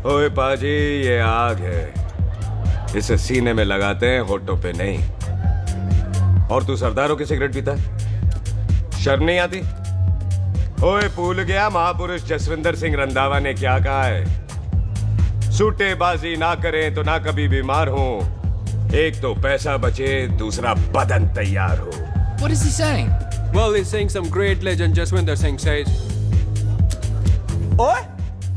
ओए पाजी, ये आग है, इसे सीने में लगाते हैं, होठों पे नहीं। और तू सरदारों की सिगरेट पीता है, शर्म नहीं आती? ओए भूल गया महापुरुष जसविंदर सिंह रंधावा ने क्या कहा है? सूटेबाजी ना करें तो ना कभी बीमार हो। एक तो पैसा बचे, दूसरा बदन तैयार हो। What is he saying? Well, he's saying some great legend Jaswinder Singh says. ओए,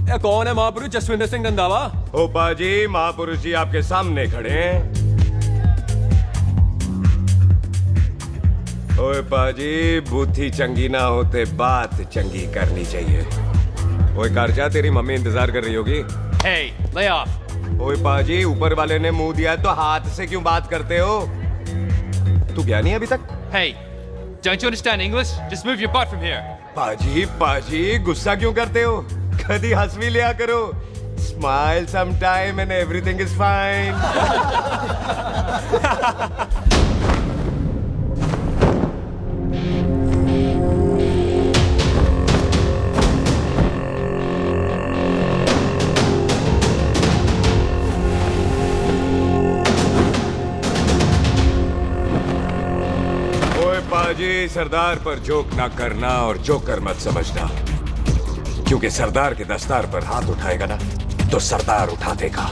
ये कौन है महापुरुष जसविंदर सिंह रंधावा? ओ पाजी, महापुरुष जी आपके सामने खड़े हैं। ओए पाजी, बुद्धि चंगी ना होते बात चंगी करनी चाहिए। ओए कारजा, तेरी मम्मी इंतजार कर रही होगी। Hey, lay off. ओए पाजी, ऊपर वाले ने मुंह दिया है तो हाथ से क्यों बात करते हो? तू गया नहीं अभी तक? Hey, don't you understand English? Just move your butt from here. पाजी पाजी, गुस्सा क्यों करते हो? कभी हंस भी लिया करो। Smile sometime and everything is fine. पाजी, सरदार पर जोक ना करना और जोकर मत समझना, क्योंकि सरदार के दस्तार पर हाथ उठाएगा ना तो सरदार उठा देगा।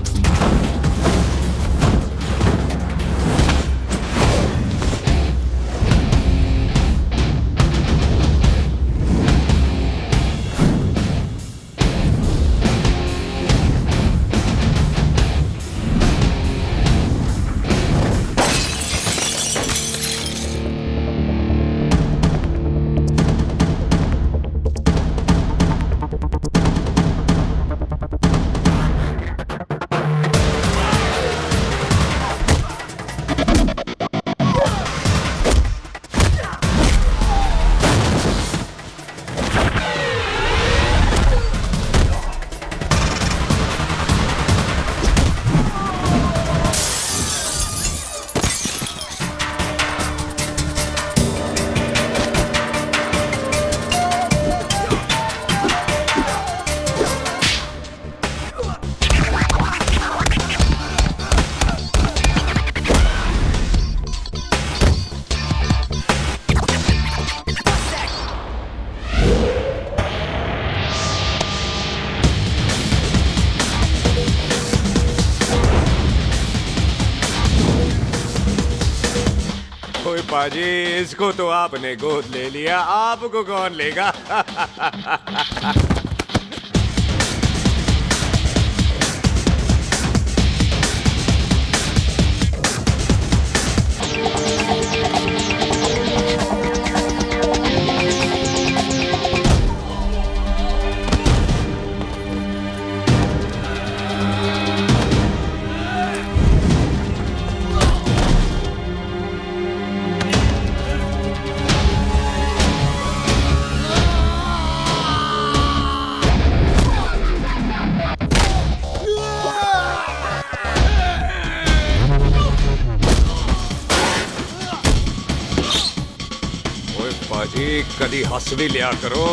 पाजी, इसको तो आपने गोद ले लिया, आपको कौन लेगा? पाजी, कदी हंस भी लिया करो।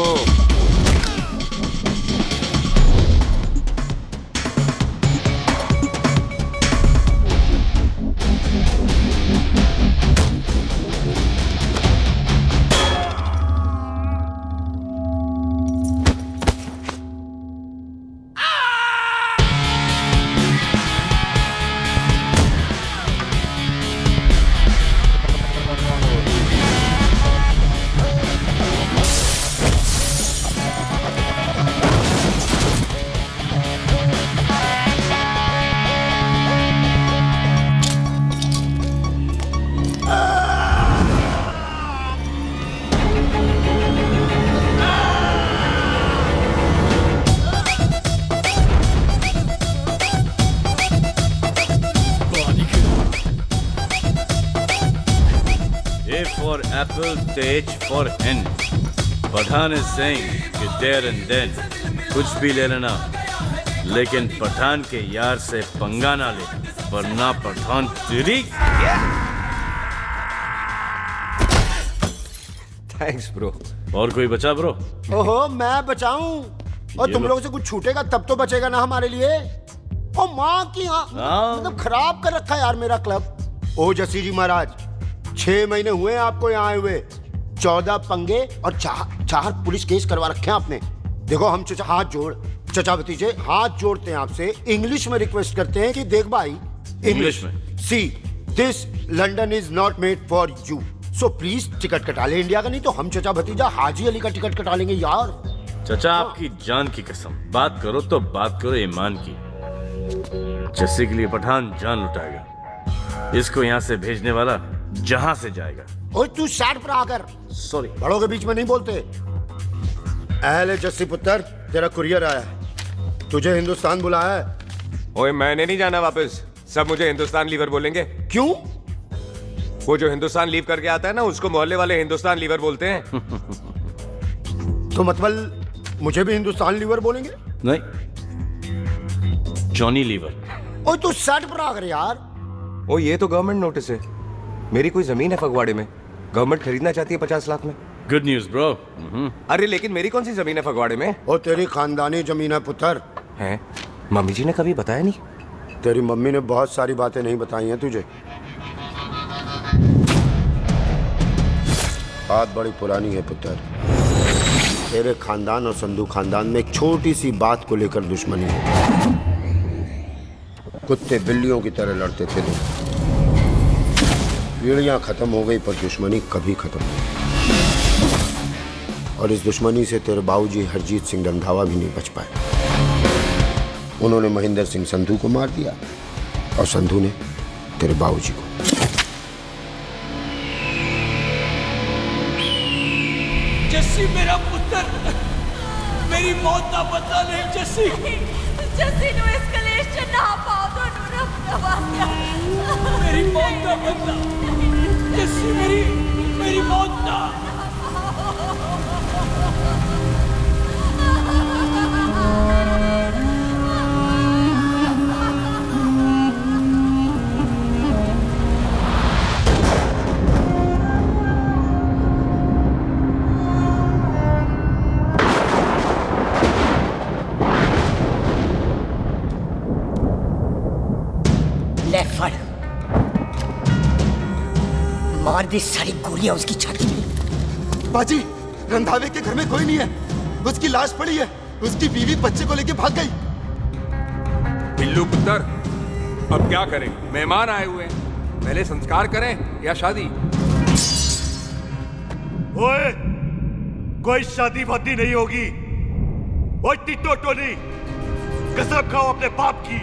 For apple, the H for hen. Pathan is saying कि there and then कुछ भी ले लेना, लेकिन पठान के यार से पंगा ना ले, वरना पठान तेरी। Thanks bro. और कोई बचा ब्रो? ओहो, मैं बचाऊं? और ये तुम लो। लोगों से कुछ छूटेगा तब तो बचेगा ना हमारे लिए। ओ माँ की हाँ। मतलब खराब कर रखा है यार मेरा क्लब। ओ जसी जी महाराज, 6 महीने हुए हैं आपको यहाँ आए हुए, 14 पंगे और 4 पुलिस केस करवा रखे हैं आपने। देखो हम चचा हाथ जोड़, चचा भतीजे हाथ जोड़ते हैं आपसे, इंग्लिश में रिक्वेस्ट करते हैं कि देख भाई, इंग्लिश में? See this London is not made for you, so please ticket कटा ले इंडिया का, नहीं तो हम चचा भतीजा हाजी अली का टिकट कटा लेंगे यार। चाचा आपकी जान की कसम, बात करो तो बात करो ईमान की। जस्सी के लिए पठान जान लुटाएगा, इसको यहाँ से भेजने वाला जहां से जाएगा। ओए तू साइड पर आकर, सॉरी। बड़ों के बीच में नहीं बोलते। अहले जस्सी पुत्र, तेरा कुरियर आया है, तुझे हिंदुस्तान बुलाया है। ओए मैंने नहीं जाना वापस, सब मुझे हिंदुस्तान लीवर बोलेंगे। क्यों? वो जो हिंदुस्तान लीव करके आता है ना, उसको मोहल्ले वाले हिंदुस्तान लीवर बोलते हैं। तो मतलब मुझे भी हिंदुस्तान लीवर बोलेंगे? नहीं, जॉनी लीवर। ओए तू साइड पर आकर यार। ओ ये तो गवर्नमेंट नोटिस है, मेरी कोई जमीन है फगवाड़े में, गवर्नमेंट खरीदना चाहती है 50 लाख में। Good news bro. अरे लेकिन मेरी कौन सी जमीन है फगवाड़े में? ओ तेरी खानदानी जमीन है पुत्र। है? मम्मी जी ने कभी बताया नहीं? तेरी मम्मी ने बहुत सारी बातें नहीं बताई हैं तुझे। बात बड़ी पुरानी है पुत्र, तेरे खानदान और संधू खानदान में एक छोटी सी बात को लेकर दुश्मनी है। कुत्ते बिल्लियों की तरह लड़ते थे लोग, पीढ़ियां खत्म हो गई पर दुश्मनी कभी खत्म नहीं। और इस दुश्मनी से तेरे बाबूजी हरजीत सिंह रंधावा भी नहीं बच पाए। उन्होंने महेंद्र सिंह संधू को मार दिया और संधू ने तेरे बाबूजी को। जस्सी मेरा पुत्र, मेरी मौत का बदला नहीं जस्सी। जस्सी नु इस कलेश च ना पाओ दोनों रब नवाज़िया। मेरी मौत का बदला जस्सी, मेरी मौत का। मार दी सारी गोलियां उसकी छाती में। बाजी, रंधावे के घर में कोई नहीं है, उसकी लाश पड़ी है, उसकी बीवी बच्चे को लेके भाग गई। बिल्लू पुत्र, अब क्या करें? मेहमान आए हुए हैं, पहले संस्कार करें या शादी? ओए, कोई शादी वादी नहीं होगी। ओए टिट्टो टोनी, कसम खाओ अपने बाप की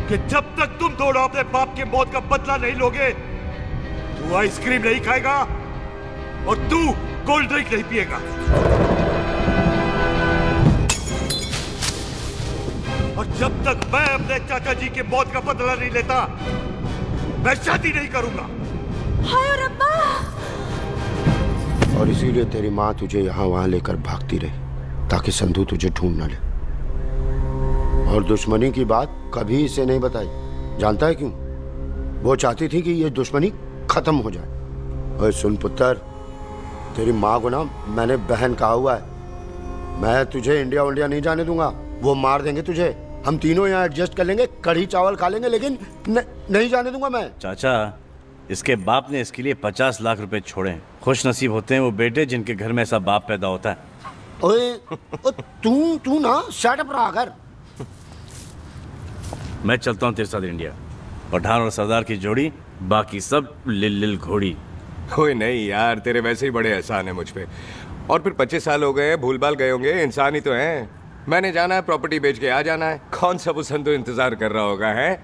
कि जब तक तुम दोनों अपने बाप की मौत का बदला नहीं लोगे, तू आइसक्रीम नहीं खाएगा और तू कोल्ड ड्रिंक नहीं पिएगा। और जब तक मैं अपने चाचा जी की मौत का बदला नहीं लेता, मैं शादी नहीं करूंगा। हाय रब्बा। और इसीलिए तेरी माँ तुझे यहाँ वहां लेकर भागती रही ताकि संधू तुझे ढूंढ न ले। और दुश्मनी की बात कभी इसे नहीं बताई, जानता है क्यों? वो चाहती थी कि ये दुश्मनी खत्म हो जाए। और सुन पुत्र, तेरी माँ को ना मैंने बहन कहा हुआ है, मैं तुझे इंडिया इंडिया नहीं जाने दूंगा। वो मार देंगे तुझे, हम तीनों यहाँ एडजस्ट कर लेंगे, कढ़ी चावल खा लेंगे, लेकिन नहीं जाने दूंगा मैं। चाचा, इसके बाप ने इसके लिए 50 लाख रुपए छोड़े हैं। खुश नसीब होते हैं वो बेटे जिनके घर में ऐसा बाप पैदा होता है। ओए, तू ना शट अप रहा कर। मैं चलता हूँ तेरे साथ इंडिया। पठान और सरदार की जोड़ी, बाकी सब लिल लिल घोड़ी। कोई नहीं यार, तेरे वैसे ही बड़े एहसान है मुझ पे। और फिर 25 साल हो गए, भूल भाल गए होंगे, इंसान ही तो हैं। मैंने जाना है, प्रॉपर्टी बेच के आ जाना है। कौन सा वो संधू इंतजार कर रहा होगा? है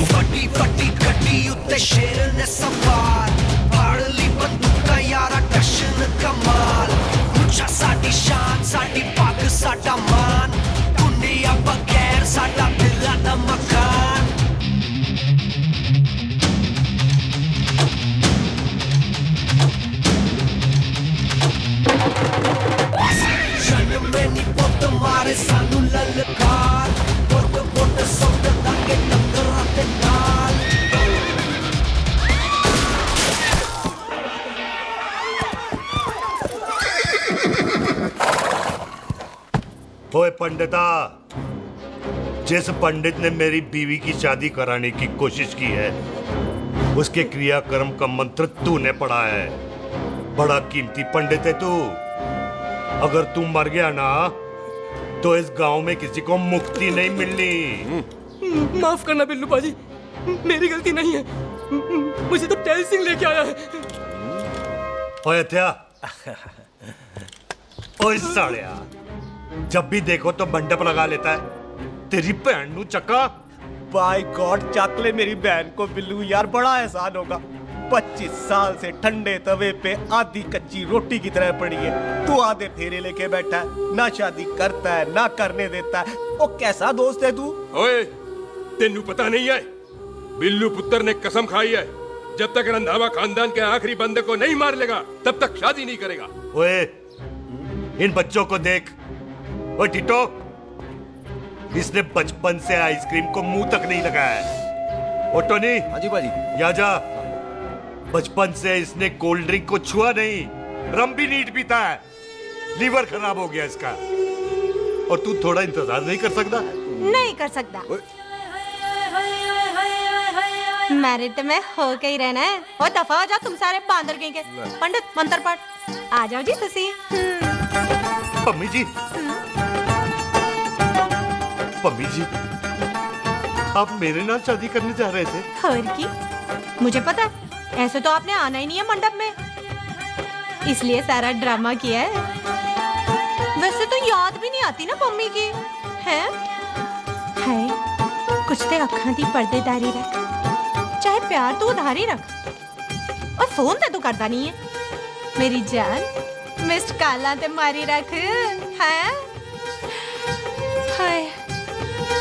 फटी फटी गड्डी उत्ते शेर ने सवार, फाड़ ली बंदूक यारा टशन कमाल। मुझा साडी शान, साडी पग, साडा मान, दुनिया बगैर साडा दिला दा मकान। जन्म में नी पुत मारे सानू ललकार, पुत पुत सुट लागे टक्करां ते नाल। ओए पंडिता, जिस पंडित ने मेरी बीवी की शादी कराने की कोशिश की है, उसके क्रियाकर्म का मंत्र तूने पढ़ा है। बड़ा कीमती पंडित है तू। अगर तू मर गया ना, तो इस गांव में किसी को मुक्ति नहीं मिलनी। माफ करना बिल्लू पाजी, मेरी गलती नहीं है। मुझे तो टेल सिंह लेके आया है। ओए हत्या, ओए सालिया, जब भी देखो तो मंडप लगा लेता है। तेरी भैन नू चक्का। बाय गॉड, चक ले मेरी बहन को बिल्लू यार, बड़ा एहसान होगा। 25 साल से ठंडे तवे पे आधी कच्ची रोटी की तरह पड़ी है। तू आधे फेरे लेके बैठा है, ना शादी करता है ना करने देता है। ओ कैसा दोस्त है तू? ओए, तेनू पता नहीं है, बिल्लू पुत्र ने कसम खाई है, जब तक रंधावा खानदान के आखिरी बंदे को नहीं मार लेगा तब तक शादी नहीं करेगा। ओए, इन बच्चों को देख। ओए टिटो, इसने बचपन से आइसक्रीम को मुंह तक नहीं लगाया है। ओ टोनी। हाँ जी बाजी। यहाँ जा। बचपन से इसने कोल्ड ड्रिंक को छुआ नहीं, रम भी नीट पीता है। लीवर खराब हो गया इसका। और तू थोड़ा इंतजार नहीं कर सकता? नहीं कर सकता। मैरिड में हो के ही रहना है। और दफा हो जाओ तुम सारे बांदर के। पंडित मंत्र पढ़। आ जाओ जी तुसी। पम्मी जी, पम्मी जी, आप मेरे नाल शादी करने जा रहे थे? और की मुझे पता है, ऐसे तो आपने आना ही नहीं है मंडप में, इसलिए सारा ड्रामा किया है। वैसे तो याद भी नहीं आती ना मम्मी की है। कुछ ते अखां दी पर्देदारी रख, चाहे प्यार तो उधारी रख, और फोन ते तू करता नहीं है। मेरी जान मिस्ड काला ते मारी रख है। हाय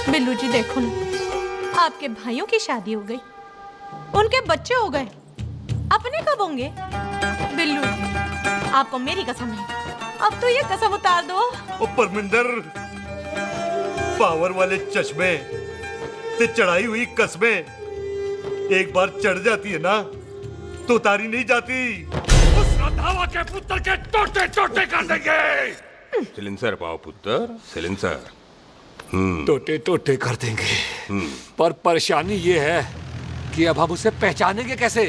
बिल्लू जी, देखो ना, आपके भाइयों की शादी हो गई, उनके बच्चे हो गए, अपने कब होंगे? बिल्लू आपको मेरी कसम है, अब तो ये कसम उतार दो। ओ परमिंदर, पावर वाले चश्मे ते चढ़ाई हुई कस्में एक बार चढ़ जाती है ना, तो उतारी नहीं जाती। उस रंधावा के पुत्र के टोटे टोटे कर देंगे। सिलेंसर पाओ पुत्र, सिलेंसर। टोटे टोटे कर देंगे। पर परेशानी ये है कि अब हम उसे पहचानेंगे कैसे?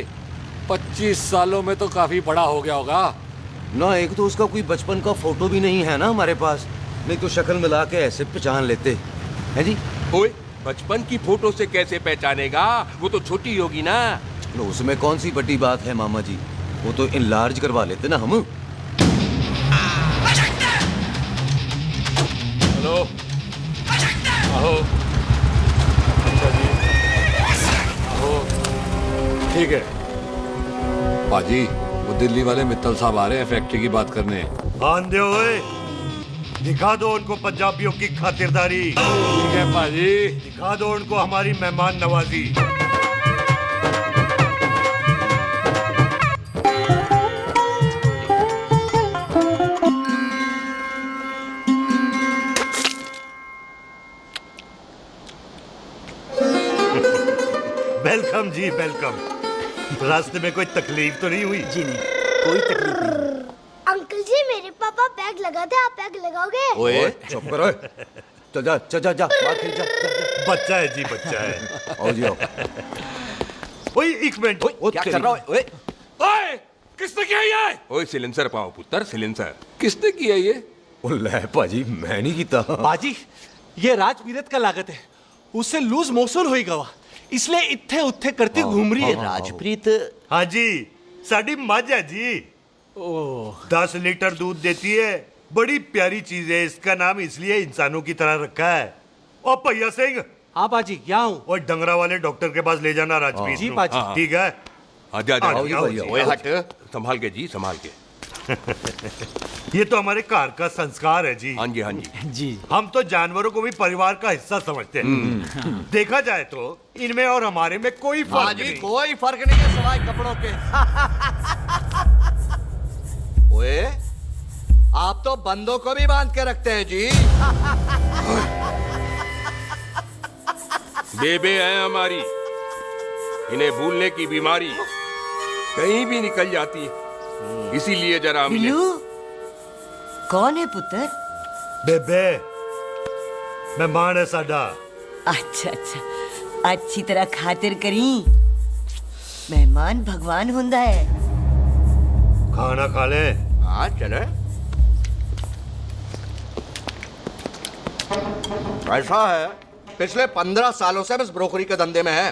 25 सालों में तो काफी बड़ा हो गया होगा ना। एक तो उसका कोई बचपन का फोटो भी नहीं है ना हमारे पास, नहीं तो शक्ल मिला के ऐसे पहचान लेते हैं जी। ओए, बचपन की फोटो से कैसे पहचानेगा? वो तो छोटी होगी ना। चलो उसमें कौन सी बड़ी बात है मामा जी, वो तो इनलार्ज करवा लेते ना हम। हेलो, आहो। आहो, ठीक है पाजी, वो दिल्ली वाले मित्तल साहब आ रहे हैं फैक्ट्री की बात करने। आंधे हुए, दिखा दो उनको पंजाबियों की खातिरदारी। ठीक है पाजी। दिखा दो उनको हमारी मेहमान नवाजी। वेलकम जी, वेलकम। रास्ते में कोई तकलीफ तो नहीं हुई? जी नहीं, कोई तकलीफ नहीं। अंकल जी, मेरे पापा पैग लगाते, आप पैग लगाओगे? ओए चुप करो। चल जा चल जा जा, बाहर खेल जा, जा, जा। बच्चा है जी, बच्चा है। आओ जी आओ। ओए एक मिनट। क्या कर रहा है? ओए ओए, किसने किया ये? ओए सिलेंसर पाओ पुत्र, सिलेंसर। किसने किया ये? ले पाजी, मैं नहीं कीता। बाजी, ये राजवीरत का लागत है, उससे लूज मोशन होई गवा, इसलिए इत्थे उत्थे करती घूम रही है। राजप्रीत। हाँ जी, साड़ी मझ है जी। 10 लीटर दूध देती है, बड़ी प्यारी चीज है। इसका नाम इसलिए इंसानों की तरह रखा है। ओ भैया सिंह। हाँ बाजी, यहाँ हूँ। और डंगरा वाले डॉक्टर के पास ले जाना राजप्रीत। जी बाजी। ठीक है। आजा आजा। आओ जी। ओए हट, संभाल के जी, संभाल के। ये तो हमारे घर का संस्कार है जी। हाँ जी, हाँ जी। जी। हम तो जानवरों को भी परिवार का हिस्सा समझते हैं। देखा जाए तो इनमें और हमारे में कोई फर्क नहीं। कोई फर्क नहीं है सिवाय कपड़ों के। ओए, आप तो बंदों को भी बांध के रखते हैं जी। बेबे है हमारी, इन्हें भूलने की बीमारी कहीं भी निकल जाती है, इसीलिए जरा बिल्लू, कौन है पुत्र? बेबे, मेहमान है साडा। अच्छा अच्छा अच्छी तरह खातिर करी मेहमान भगवान हुंदा है। खाना खा ले। हाँ चले। ऐसा है, पिछले 15 सालों से बस ब्रोकरी के धंधे में है।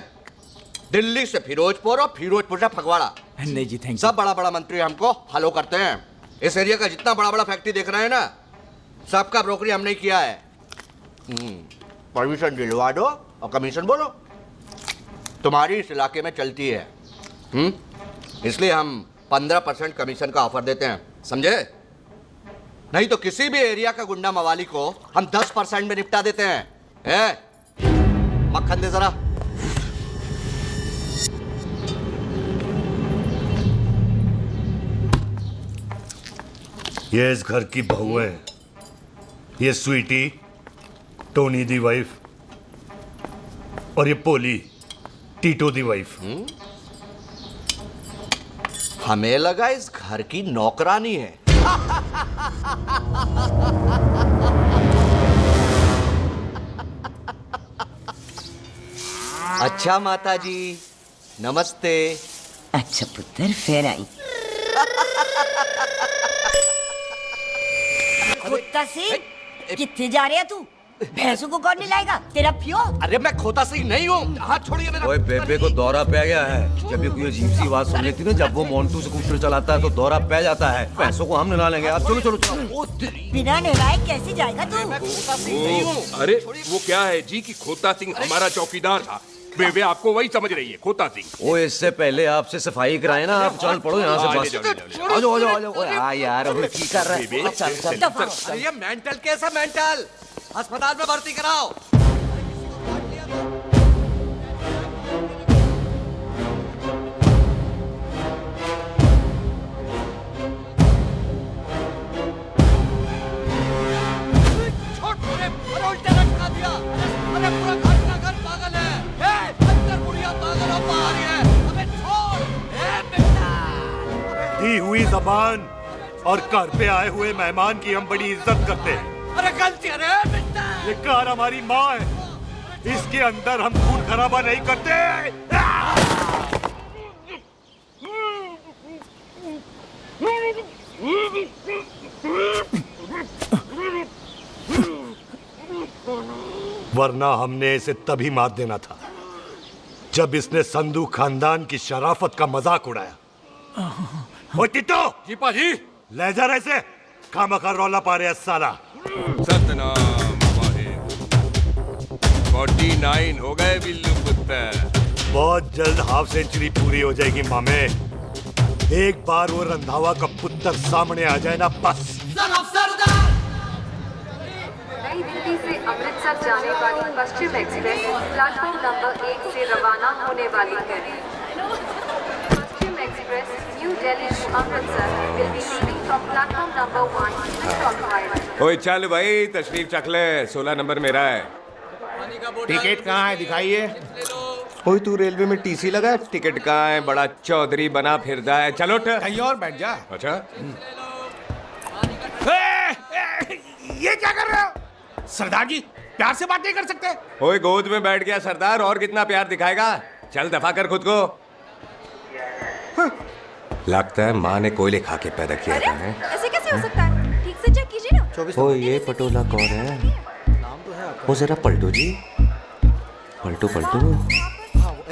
दिल्ली से फिरोजपुर और फिरोजपुर से फगवाड़ा। नहीं जी थैंक सब बड़ा बड़ा मंत्री हमको फॉलो करते हैं। इस एरिया का जितना बड़ा बड़ा फैक्ट्री देख रहे हैं ना, सबका ब्रोकरी हमने किया है। परमिशन दिलवा दो और कमीशन बोलो। तुम्हारी इस इलाके में चलती है। इसलिए हम 15% कमीशन का ऑफर देते हैं, समझे? नहीं तो किसी भी एरिया का गुंडा मवाली को हम 10% में निपटा देते हैं। मक्खन दे जरा। ये इस घर की बहू है। ये स्वीटी, टोनी दी वाइफ, और ये पोली, टीटो दी वाइफ। हमें लगा इस घर की नौकरानी है। अच्छा माता जी, नमस्ते। अच्छा पुत्र फिर आई। कुत्ता सिंह कितने जा रहे है तू? भैंसों को कौन मिलाएगा? तेरा प्यो? अरे मैं खोता सिंह नहीं हूँ। हाथ छोड़िए मेरा। ओए बेबे को दौरा पै गया है। जब भी कोई अजीब सी आवाज सुन लेती ना, जब वो मोंटू स्कूटर चलाता है तो दौरा पै जाता है। पैसों को हम नहला लेंगे। आप चलो चलो चलो। बिना नहलाए कैसे जाएगा तू? खोता सिंह नहीं हूँ। अरे वो क्या है जी कि खोता सिंह हमारा चौकीदार था। बेबे आपको वही समझ रही है, खोता सिंह। ओ इससे पहले आपसे सफाई कराए ना। आप चल पड़ो यहाँ से बस। आ जाओ आ जाओ आ जाओ। ओए आ यार, अभी की कर रहा है? अच्छा अच्छा। अरे ये मेंटल केस है, मेंटल। अस्पताल में भर्ती कराओ। दी हुई जबान और घर पे आए हुए मेहमान की हम बड़ी इज्जत करते हैं। अरे गलती है रे। ये कार हमारी माँ है। इसके अंदर हम खून खराबा नहीं करते। वरना हमने इसे तभी मार देना था जब इसने संधू खानदान की शराफत का मजाक उड़ाया। ओ टिट्टो जी पाजी। ले जा रहे से खामखा रौला पा रहे हैं साला। सतनाम वाहेगुरु। 49 हो गए बिल्लू पुत्र। बहुत जल्द हाफ सेंचुरी पूरी हो जाएगी मामे। एक बार वो रंधावा का पुत्र सामने आ जाए ना, बस। नई दिल्ली से अमृतसर जाने वाली पश्चिम एक्सप्रेस प्लेटफॉर्म नंबर 1 से रवाना होने वाली है। Paschim express New Delhi to Amritsar will be leaving from platform number 1 with Clockwise। ओए चल भाई, तशरीफ चख ले। 16 नंबर मेरा है। टिकट कहाँ है दिखाइए। ओए तू रेलवे में टीसी लगा? टिकट कहाँ है? बड़ा चौधरी बना फिरदा है। चलो उठ। कहीं और बैठ जा। अच्छा ये क्या कर रहे हो? सरदार जी प्यार से बात नहीं कर सकते? ओए गोद में बैठ गया सरदार, और कितना प्यार दिखाएगा? चल दफा कर खुद को। लगता है माँ ने कोयले खा के पैदा किया था। ऐसे कैसे हो सकता है? ठीक से चेक कीजिए ना। ओ ये पटोला कौन है? वो जरा पलटो जी, पलटो पलटो।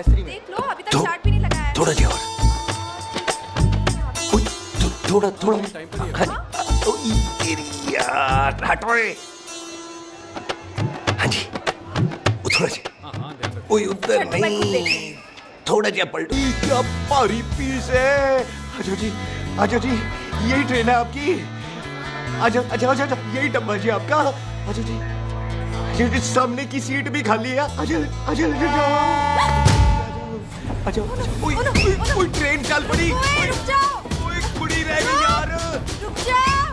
देख लो, अभी तक स्टार्ट भी नहीं लगाया है। थोड़ा जी और। थोड़ा थोड़ा। यार हटो। हाँ जी, थोड़ा जी। ओए उधर नहीं, थोड़ा जी पलटो। क्या भारी पीस है। आजो जी, आजो जी, यही ट्रेन है आपकी। आजो आजो आजो, यही डब्बा जी आपका। आजो जी, ये सामने की सीट भी खाली है। आजो आजो आजो। ओए ट्रेन चल पड़ी। रुक जाओ। ओए कुड़ी रह गई यार। रुक जाओ।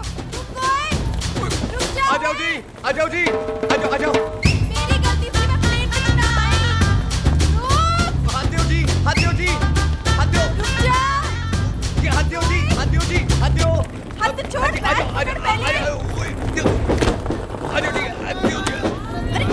रुक जाओ। आ जाओ जी, आ जाओ जी, आ जाओ आ जाओ। मेरी गलती से मैं प्लेन में ना आई। रुक। हाथ दो जी, हाथ दो जी, हाथ दो। रुक जाओ। ये हाथ दो जी, हाथ दो जी, हाथ दो। हाथ छोड़। आ जाओ आ जाओ आ जाओ। आ जाओ जी, हाथ दो जी। अरे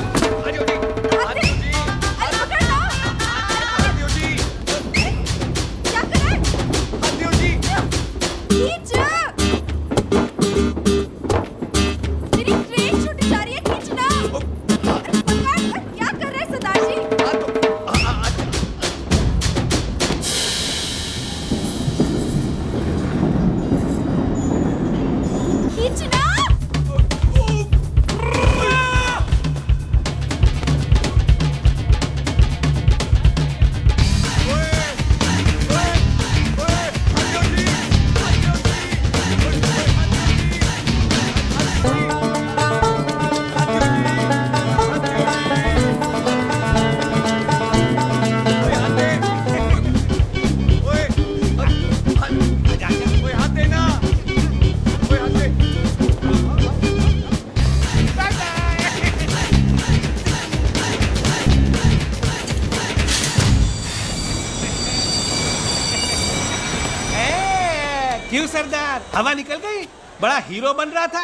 क्यों सरदार, हवा निकल गई? बड़ा हीरो बन रहा था।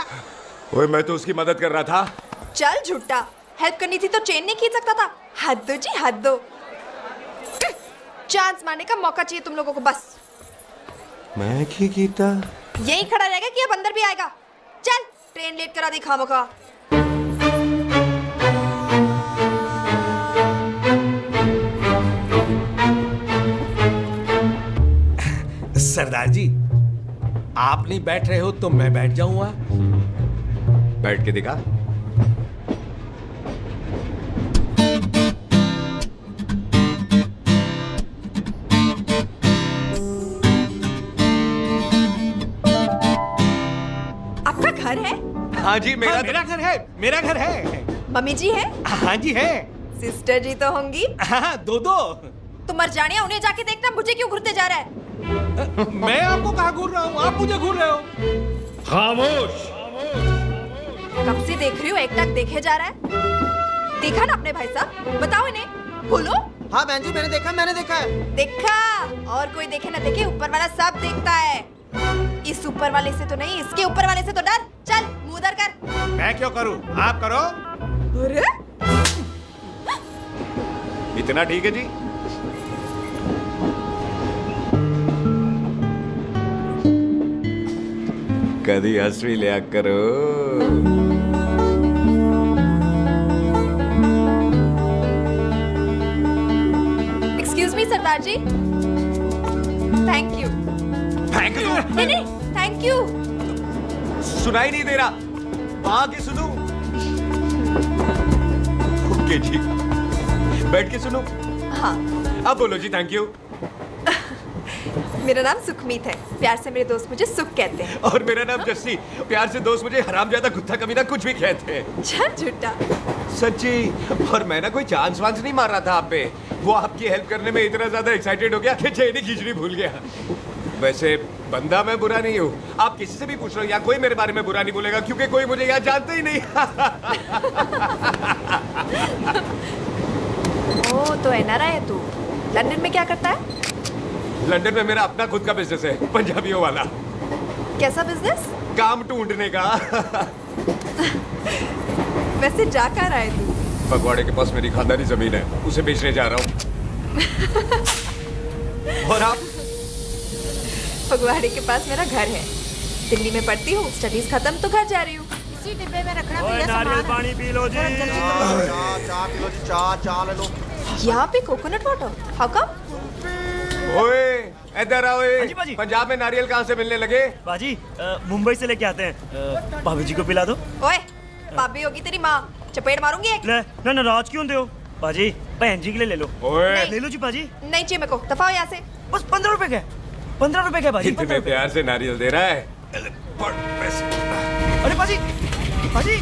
ओए मैं तो उसकी मदद कर रहा था। चल झूठा, हेल्प करनी थी तो चेन नहीं खींच सकता था। हद दो जी, हद दो। चांस मारने का मौका चाहिए तुम लोगों को बस। मैं की कीता यही खड़ा रहेगा कि अब अंदर भी आएगा? चल, ट्रेन लेट करा दी खामोखा। सरदार जी, आप नहीं बैठ रहे हो तो मैं बैठ जाऊंगा। बैठ के दिखा। आपका घर है? हाँ जी, मेरा मेरा घर है, मेरा घर है। मम्मी जी है? हाँ जी है। सिस्टर जी तो होंगी? हाँ, दो दो। तुम मर जाने, उन्हें जाके देखना मुझे क्यों घूरते जा रहा है। मैं आपको कहाँ घूर रहा हूँ, आप मुझे घूर रहे हो। खामोश। कब से देख रही हो, एक टक देखे जा रहा है। देखा ना अपने भाई साहब, बताओ इन्हें। बोलो। हाँ बहन जी, मैंने देखा है। देखा? और कोई देखे ना देखे, ऊपर वाला सब देखता है। इस ऊपर वाले से तो नहीं, इसके ऊपर वाले से तो डर। चल मुंह उधर कर। मैं क्यों करूँ, आप करो। अरे इतना ठीक है जी। कभी हंस भी लिया करो। एक्सक्यूज मी सरदार जी। Thank you. Thank you? नहीं नहीं, थैंक यू। सुनाई नहीं दे रहा, आके सुनो। ओके जी, बैठ के सुनो। हाँ। अब बोलो जी थैंक यू। मेरा नाम सुखमीत है, प्यार से मेरे दोस्त मुझे सुख कहते हैं। और मेरा नाम जस्सी, प्यार से दोस्त मुझे हरामजादा, कुत्ता कमीना कुछ भी कहते हैं। चल झूठा। सच्ची। और मैं ना कोई चांस वांस नहीं मार रहा था आप पे, वो आपकी हेल्प करने में इतना ज्यादा एक्साइटेड हो गया कि चेन ही खींचनी भूल गया। वैसे बंदा मैं बुरा नहीं हूँ, आप किसी से भी पूछ लो, यहाँ कोई मेरे बारे में बुरा नहीं बोलेगा क्योंकि कोई मुझे यहाँ जानते ही नहीं। ओ तो एनआरआई है तू। लंदन में क्या करता है? लंदन में मेरा अपना खुद का बिजनेस है, पंजाबियों वाला। कैसा बिजनेस? काम ढूंढने का। वैसे जा कहाँ रहा है तू? फगवाड़े के पास मेरी खानदानी जमीन है, उसे बेचने जा रहा हूँ। और आप? फगवाड़े के पास मेरा घर है, दिल्ली में पढ़ती हूँ, स्टडीज खत्म तो घर जा रही हूँ। इसी डिब्बे में रखना भैया सामान। नारियल पानी पी लो जी। चाय पी लो जी, चाय ले लो। यहाँ पे कोकोनट वाटर? How come? ओए इधर आओ। बाजी, बाजी। पंजाब में नारियल कहाँ से मिलने लगे? बाजी मुंबई से लेके आते हैं, भाभी जी को पिला दो। ओए भाभी होगी तेरी माँ, चपेट मारूंगी एक। ले ना, नाराज क्यों हो बाजी, बहन जी के लिए ले लो। ओए ले लो जी बाजी। नहीं चाहिए मेरे को, दफा हो यहाँ से। बस 15 रुपए के, 15 रुपए के बाजी। इतने प्यार से नारियल दे रहा है। अरे बाजी, बाजी,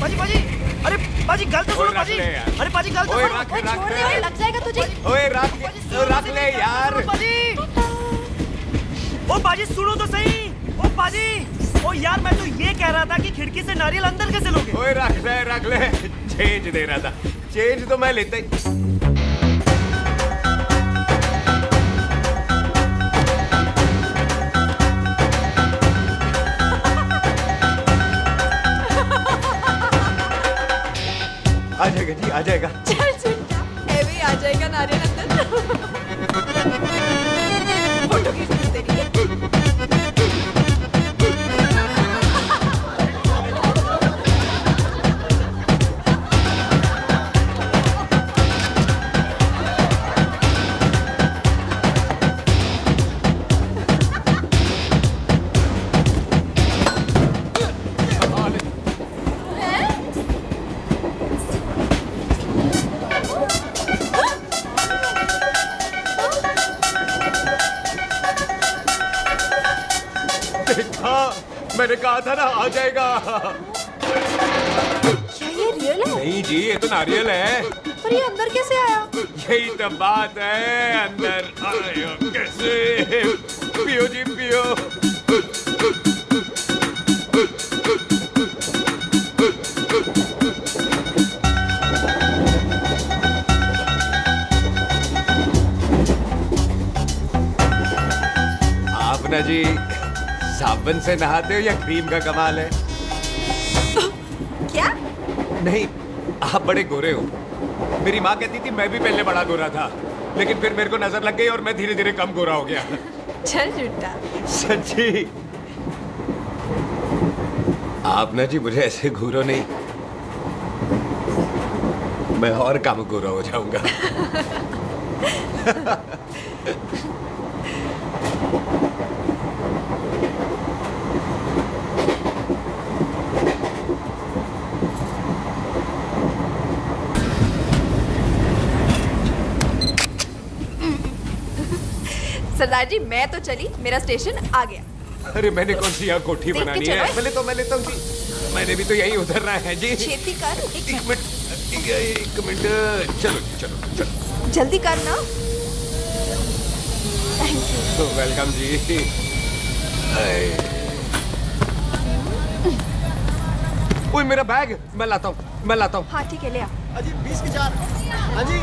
बाजी, बाजी, अरे बाजी गलत तो सुनो बाजी। अरे बाजी गलत तो ओए सुनो। रख ओए रख छोड़ दे, ओए लग जाएगा तुझे। ओए रख ले यार। बाजी, ओ बाजी सुनो तो सही। ओ बाजी, ओ यार मैं तो ये कह रहा था कि खिड़की से नारियल अंदर कैसे लोगे? ओए रख ले। चेंज दे रहा था, चेंज तो मैं लेता ही। आ जाएगा जी, आ जाएगा। चल झूठा, है भी आ जाएगा नारियल अंदर। फोटो खींच ली तेरी। देखा, मैंने कहा था ना आ जाएगा। क्या ये रियल है? नहीं जी, ये तो नारियल है। पर ये अंदर कैसे आया? यही तो बात है, अंदर आया कैसे? पियो जी पियो। आप ना जी साबुन से नहाते हो या क्रीम का कमाल है? क्या? नहीं, आप बड़े गोरे हो। मेरी माँ कहती थी मैं भी पहले बड़ा गोरा था, लेकिन फिर मेरे को नजर लग गई और मैं धीरे धीरे कम गोरा हो गया। चल झूठा। सच्ची? आप ना जी मुझे ऐसे घूरो नहीं, मैं और कम गोरा हो जाऊंगा। सरदार जी मैं तो चली, मेरा स्टेशन आ गया। अरे मैंने कौन सी यहाँ कोठी देख के बनानी चलो। है? मैं लेता हूँ जी। मैंने भी तो यही उतरना है जी। छेती कर। एक मिनट। चलो चलो चलो। जल्दी कर ना। वेलकम जी। ओए मेरा बैग, मैं लाता हूँ। हाँ ठीक है, ले आ। अजी 20 की 4। हाँ जी।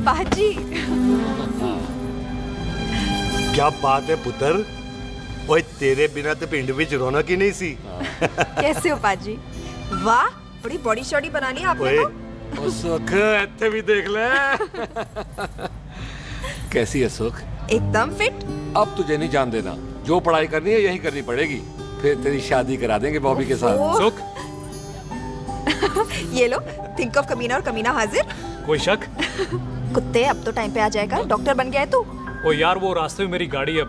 बाजी। क्या बात है पुत्र, ओए तेरे बिना तो पिंड विच रौनक ही नहीं सी। कैसे हो पाजी? वाह, बड़ी बॉडी शॉडी बनानी है आपने ओए तो। ओ सुख इत्थे भी देख ले। कैसी है सुख? एकदम फिट। अब तुझे नहीं जान देना, जो पढ़ाई करनी है यही करनी पड़ेगी, फिर तेरी शादी करा देंगे बॉबी के साथ। सुख, ये लो, थिंक ऑफ कमीना और कमीना हाजिर। कोई शक? कुत्ते अब तो टाइम पे आ जाएगा, डॉक्टर बन गया है तू। ओ यार, वो रास्ते में मेरी गाड़ी अब।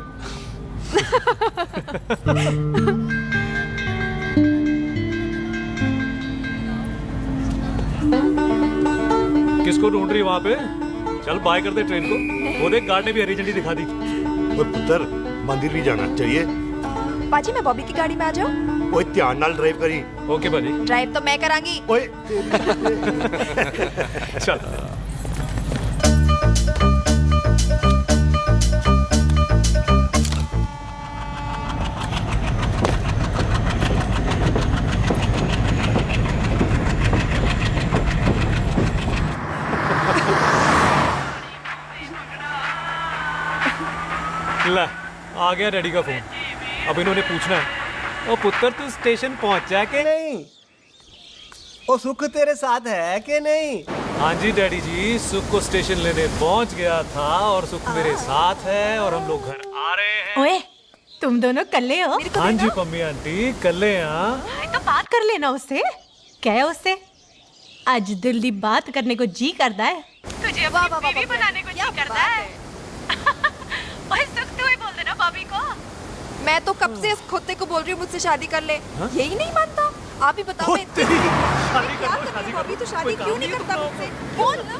किसको ढूंढ रही वहां पे? चल बाय कर दे ट्रेन को। वो देख गार्ड ने भी हरी झंडी दिखा दी। ओए पुत्र, मंदिर भी जाना चाहिए। पाजी मैं बॉबी की गाड़ी में आ जाऊं? ओए ध्यान नाल ड्राइव करी। ओके बाजी। ड्राइव तो मैं करांगी। ओए चल। ला, आ गया डैडी का फोन। अब इन्होंने पूछना है, ओ पुत्र तू स्टेशन पहुंचा के नहीं? ओ सुख तेरे साथ है कि नहीं? हाँ जी डैडी जी, सुख को स्टेशन लेने पहुंच गया था और सुख मेरे साथ है और हम लोग घर आ रहे हैं। ओए, तुम दोनों कल्ले हो? हाँ जी पम्मी आंटी, कल्ले हैं। तो बात कर लेना उससे। क्या है उससे? आज दिल दी बात करने को जी करता है। तुझे अपनी बीवी बनाने को जी करता है। ओए सुख, तू ही बोल देना बॉबी को। मैं तो कब से इस खोते को बोल रही हूँ मुझसे शादी कर ले। यही नहीं मानता। आप ही बताओ। मैं शादी कर लो, बॉबी तो शादी क्यों नहीं करता मुझसे? बोल ना।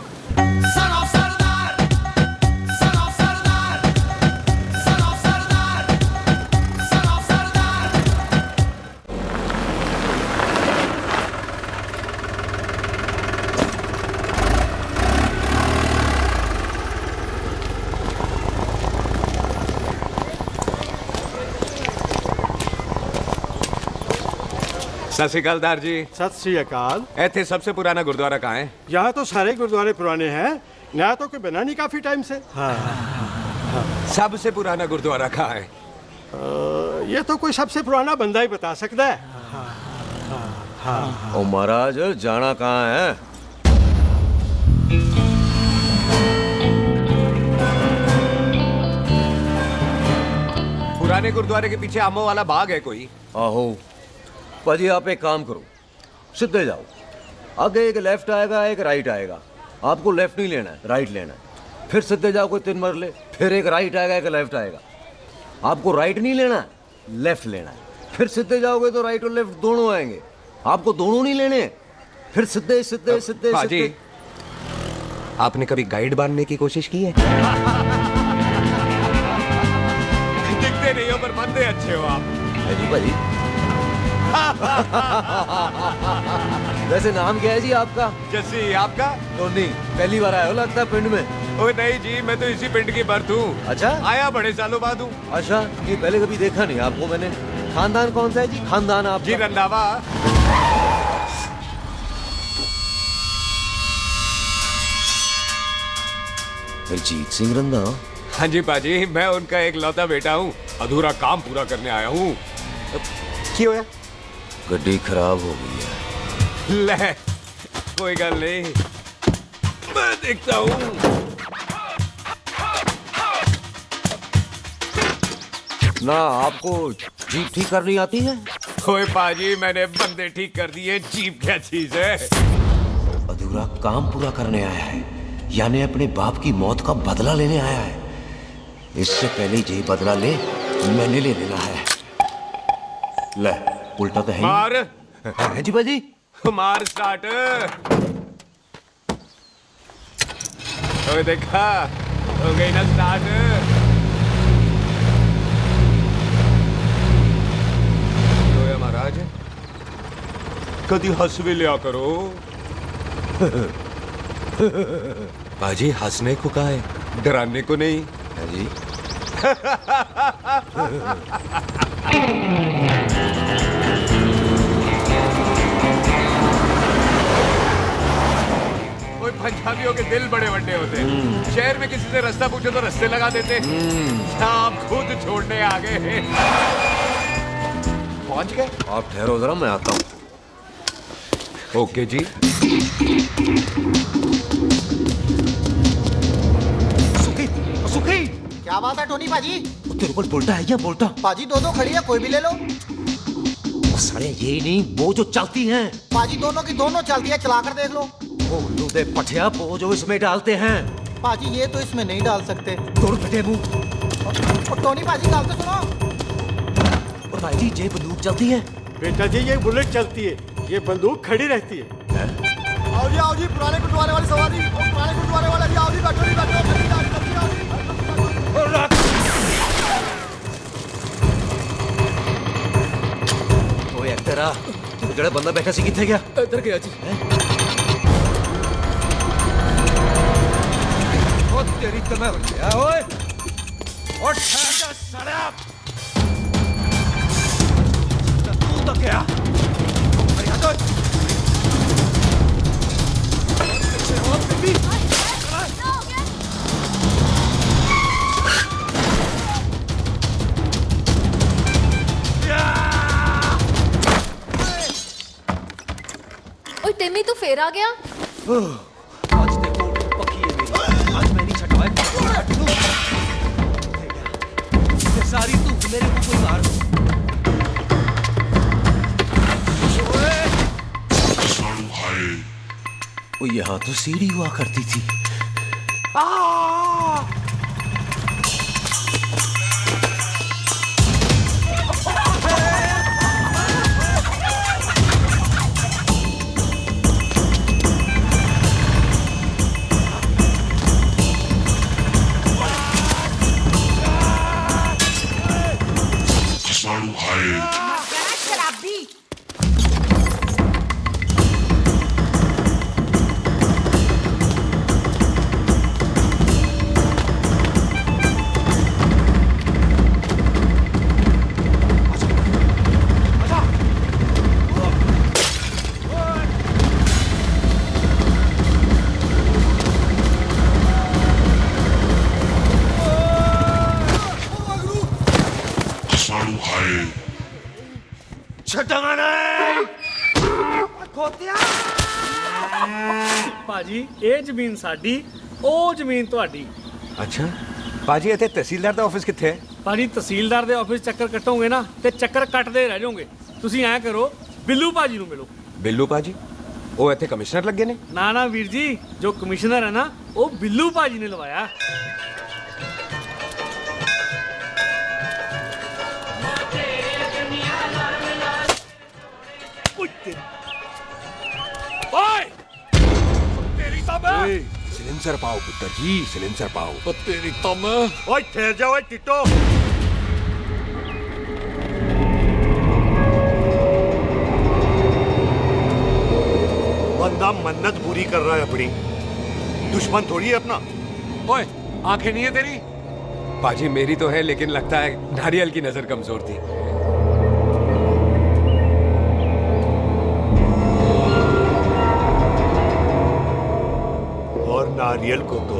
सत श्री अकाल दार जी। सत श्री अकाल। ऐथे सबसे पुराना गुरुद्वारा कहाँ है? यहाँ तो सारे गुरुद्वारे पुराने हैं, नया तो कोई बना नहीं काफी टाइम से। सबसे पुराना गुरुद्वारा कहाँ है? ये तो कोई सबसे पुराना बंदा ही बता सकता है। ओ महाराज, जाना कहाँ है? पुराने गुरुद्वारे के पीछे आमों वाला बाग है कोई? आहो पाजी, आप एक काम करो, सीधे जाओ। आगे एक लेफ्ट आएगा, एक राइट आएगा। आपको लेफ्ट नहीं लेना है, राइट लेना है। फिर सीधे जाओ कोई 3 मरले, फिर एक राइट आएगा, एक लेफ्ट आएगा। आपको राइट नहीं लेना है, लेफ्ट लेना है। फिर सीधे जाओगे तो राइट और लेफ्ट दोनों आएंगे। आपको दोनों नहीं लेने, फिर सीधे सीधे सीधे पाजी, सीधे। आपने कभी गाइड बांधने की कोशिश की है? दिखते नहीं हो पर बंदे अच्छे हो आप। जी भाजी। वैसे नाम क्या है जी आपका? जस्सी। आपका? टोनी। पहली बार आए हो लगता है पिंड में। ओए नहीं जी, मैं तो इसी पिंड की बर्थ हूँ। अच्छा, आया बड़े सालों बाद हूँ। अच्छा, ये पहले कभी देखा नहीं आपको मैंने। खानदान कौन सा है जी? खानदान आप जी रंधावा। हरजीत सिंह रंधा। हाँ जी पाजी, मैं उनका एक लौता बेटा हूँ, अधूरा काम पूरा करने आया हूँ। क्यों है? गड्डी खराब हो गई है। ले, कोई गल नहीं, मैं देखता हूँ। ना आपको जीप ठीक करनी आती है? ओए पाजी, मैंने बंदे ठीक कर दिए, जीप क्या चीज है? अधूरा काम पूरा करने आया है, यानी अपने बाप की मौत का बदला लेने आया है। इससे पहले ये बदला ले, मैंने ले लेना है। ले, उल्टा तो है ही। मार। है जी बाजी। मार स्टार्ट। ओए देखा, हो गई ना स्टार्ट। महाराज, कभी हंस भी लिया करो। बाजी, हंसने को कहा है, डराने को नहीं है जी। कोई पंजाबियों के दिल बड़े बड़े होते हैं। शहर में किसी से रास्ता पूछो तो रास्ते लगा देते। आप खुद छोड़ने आ गए। पहुंच गए? आप ठहरो जरा, मैं आता हूं। ओके जी। सुखी क्या बात है टोनी पाजी? तेरे को बोलता है क्या? बोलता पाजी दो खड़ी है, कोई भी ले लो। सारे यही नहीं, वो जो चलती हैं। पाजी दोनों की दोनों चलती है, चला कर देख लो। ओ लूदे पठिया, वो जो इसमें डालते हैं। पाजी ये तो इसमें नहीं डाल सकते। तोड़ फटे मुंह। और टोनी पाजी गाल तो सुनो। और भाई जी, ये बंदूक चलती है? बेटा जी, ये बुलेट चलती है, ये बंदूक खड़ी रहती है। आओ जी, पुराने गुरुद्वारे वाली सवारी, और पुराने गुरुद्वारे वाले आओ जी, बैठो जी, बैठो। ओए तेरा ਜਿਹੜਾ ਬੰਦਾ ਬੈਠਾ ਸੀ ਕਿੱਥੇ ਗਿਆ? ਇੱਧਰ ਗਿਆ ਜੀ। ਉਹ ਤੇਰੀ ਤਾਂ ਮੈਂ ਬੱਚਿਆ ਓਏ। ਉੱਠ ਜਾ ਸੜਿਆ। ਤੂੰ ਤਾਂ ਗਿਆ? ਅਰੇ ਹਟੋ। ਉਹ ਬੀਬੀ। ओए टिमी, तू फिर आ गया? आज देखो पक्की है मेरी, आज मैं नहीं छटवाए। सारी तू मेरे को कोई मार। ओ यहाँ तो सीढ़ी हुआ करती थी। शराबी। ਭਾਜੀ ਇਹ ਜ਼ਮੀਨ ਸਾਡੀ, ਉਹ ਜ਼ਮੀਨ ਤੁਹਾਡੀ। ਅੱਛਾ ਪਾਜੀ, ਇੱਥੇ ਤਹਿਸੀਲਦਾਰ ਦਾ ਆਫਿਸ ਕਿੱਥੇ ਹੈ? ਭਾਜੀ ਤਹਿਸੀਲਦਾਰ ਦੇ ਆਫਿਸ ਚੱਕਰ ਕੱਟੋਗੇ ਨਾ ਤੇ ਚੱਕਰ ਕੱਟਦੇ ਰਹਿ ਜਾਓਗੇ। ਤੁਸੀਂ ਐਂ ਕਰੋ, ਬਿੱਲੂ ਭਾਜੀ ਨੂੰ ਮਿਲੋ। ਬਿੱਲੂ ਪਾਜੀ? ਉਹ ਇੱਥੇ ਕਮਿਸ਼ਨਰ ਲੱਗੇ ਨੇ? ਨਾ ਨਾ ਵੀਰ ਜੀ, ਜੋ ਕਮਿਸ਼ਨਰ ਹੈ ਨਾ, ਉਹ ਬਿੱਲੂ ਭਾਜੀ ਨੇ ਲਵਾਇਆ। सिलेंसर पाओ पुत्र जी, सिलेंसर पाओ। ਉਹ ਤੇਰੀ ਤਾਂ ਮੈਂ। ओए ठहर जा ओए टिट्टो। बंदा मन्नत पूरी कर रहा है अपनी, दुश्मन थोड़ी है अपना। ओए आंखें नहीं है तेरी? पाजी मेरी तो है, लेकिन लगता है नारियल की नजर कमजोर थी। नारियल को तो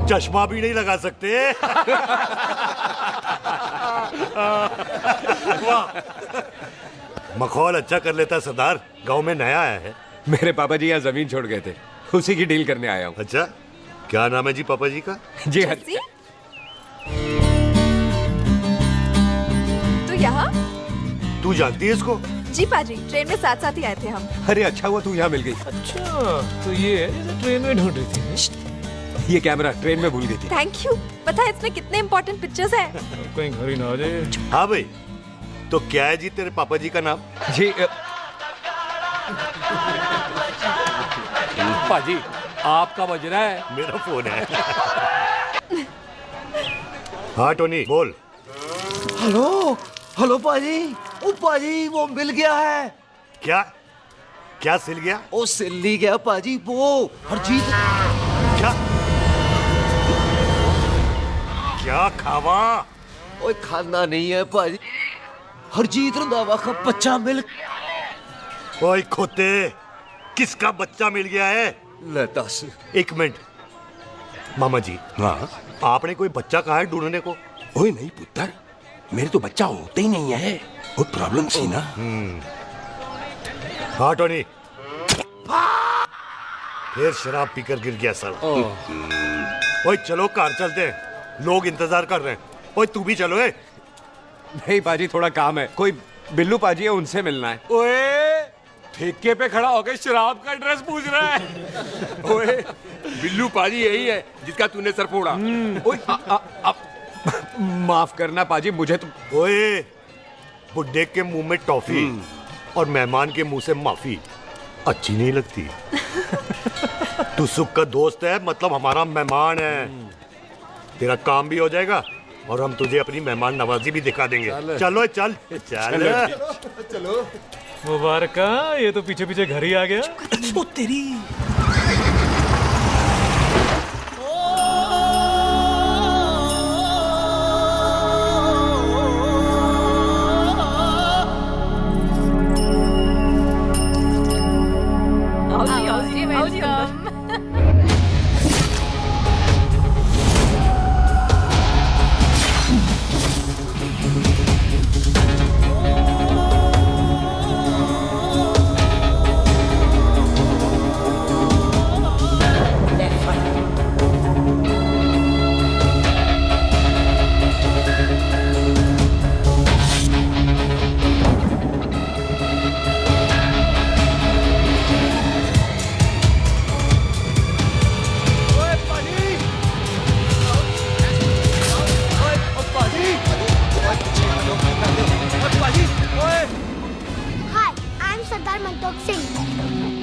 चश्मा भी नहीं लगा सकते। वाह, मखौल अच्छा कर लेता सरदार। गांव में नया आया है। मेरे पापा जी यहाँ जमीन छोड़ गए थे, उसी की डील करने आया हूँ। अच्छा, क्या नाम है जी पापा जी का? जी हाँ। तो यहाँ? तू जानती है इसको? जी पाजी, ट्रेन में साथ साथ ही आए थे हम। अरे अच्छा हुआ तू यहाँ मिल गई। अच्छा, तो ये है जिसे ट्रेन में ढूंढ रही थी। ये कैमरा ट्रेन में भूल गई थी। Thank you. पता है इसमें कितने इम्पोर्टेंट पिक्चर्स हैं? कहीं घर ही ना आ जाए। हाँ भाई, तो क्या है जी तेरे पापा जी का नाम? जी पाजी, आपका बज रहा है। मेरा फोन है। हाँ टोनी बोल। हेलो हेलो पाजी, ओ पाजी वो मिल गया है। क्या क्या सिल गया? ओ सिल्ली गया पाजी, वो हरजीत। क्या क्या खावा? ओए खाना नहीं है पाजी, हरजीत रंधावा का बच्चा मिल। ओए खोते, किसका बच्चा मिल गया है? ले दस। एक मिनट मामा जी। हाँ, आपने कोई बच्चा कहा है ढूंढने को? ओए नहीं पुत्र, मेरे तो बच्चा होता ही नहीं है। वो प्रॉब्लम सी ना। हाँ टोनी, फिर शराब पीकर गिर गया सर। ओए चलो कार चलते हैं, लोग इंतजार कर रहे हैं। ओए तू भी चलो। नहीं पाजी, थोड़ा काम है। कोई बिल्लू पाजी है, उनसे मिलना है। ओए ठेके पे खड़ा होकर शराब का एड्रेस पूछ रहा है। ओए बिल्लू पाजी यही है जिसका तूने सर फोड़ा। माफ करना पाजी, मुझे तो। ओए, बुड्ढे के मुंह में टॉफी और मेहमान के मुंह से माफी अच्छी नहीं लगती। तू सुख का दोस्त है, मतलब हमारा मेहमान है। तेरा काम भी हो जाएगा और हम तुझे अपनी मेहमान नवाजी भी दिखा देंगे। चलो चल चलो। मुबारक, ये तो पीछे पीछे घर ही आ गया। ओ तेरी।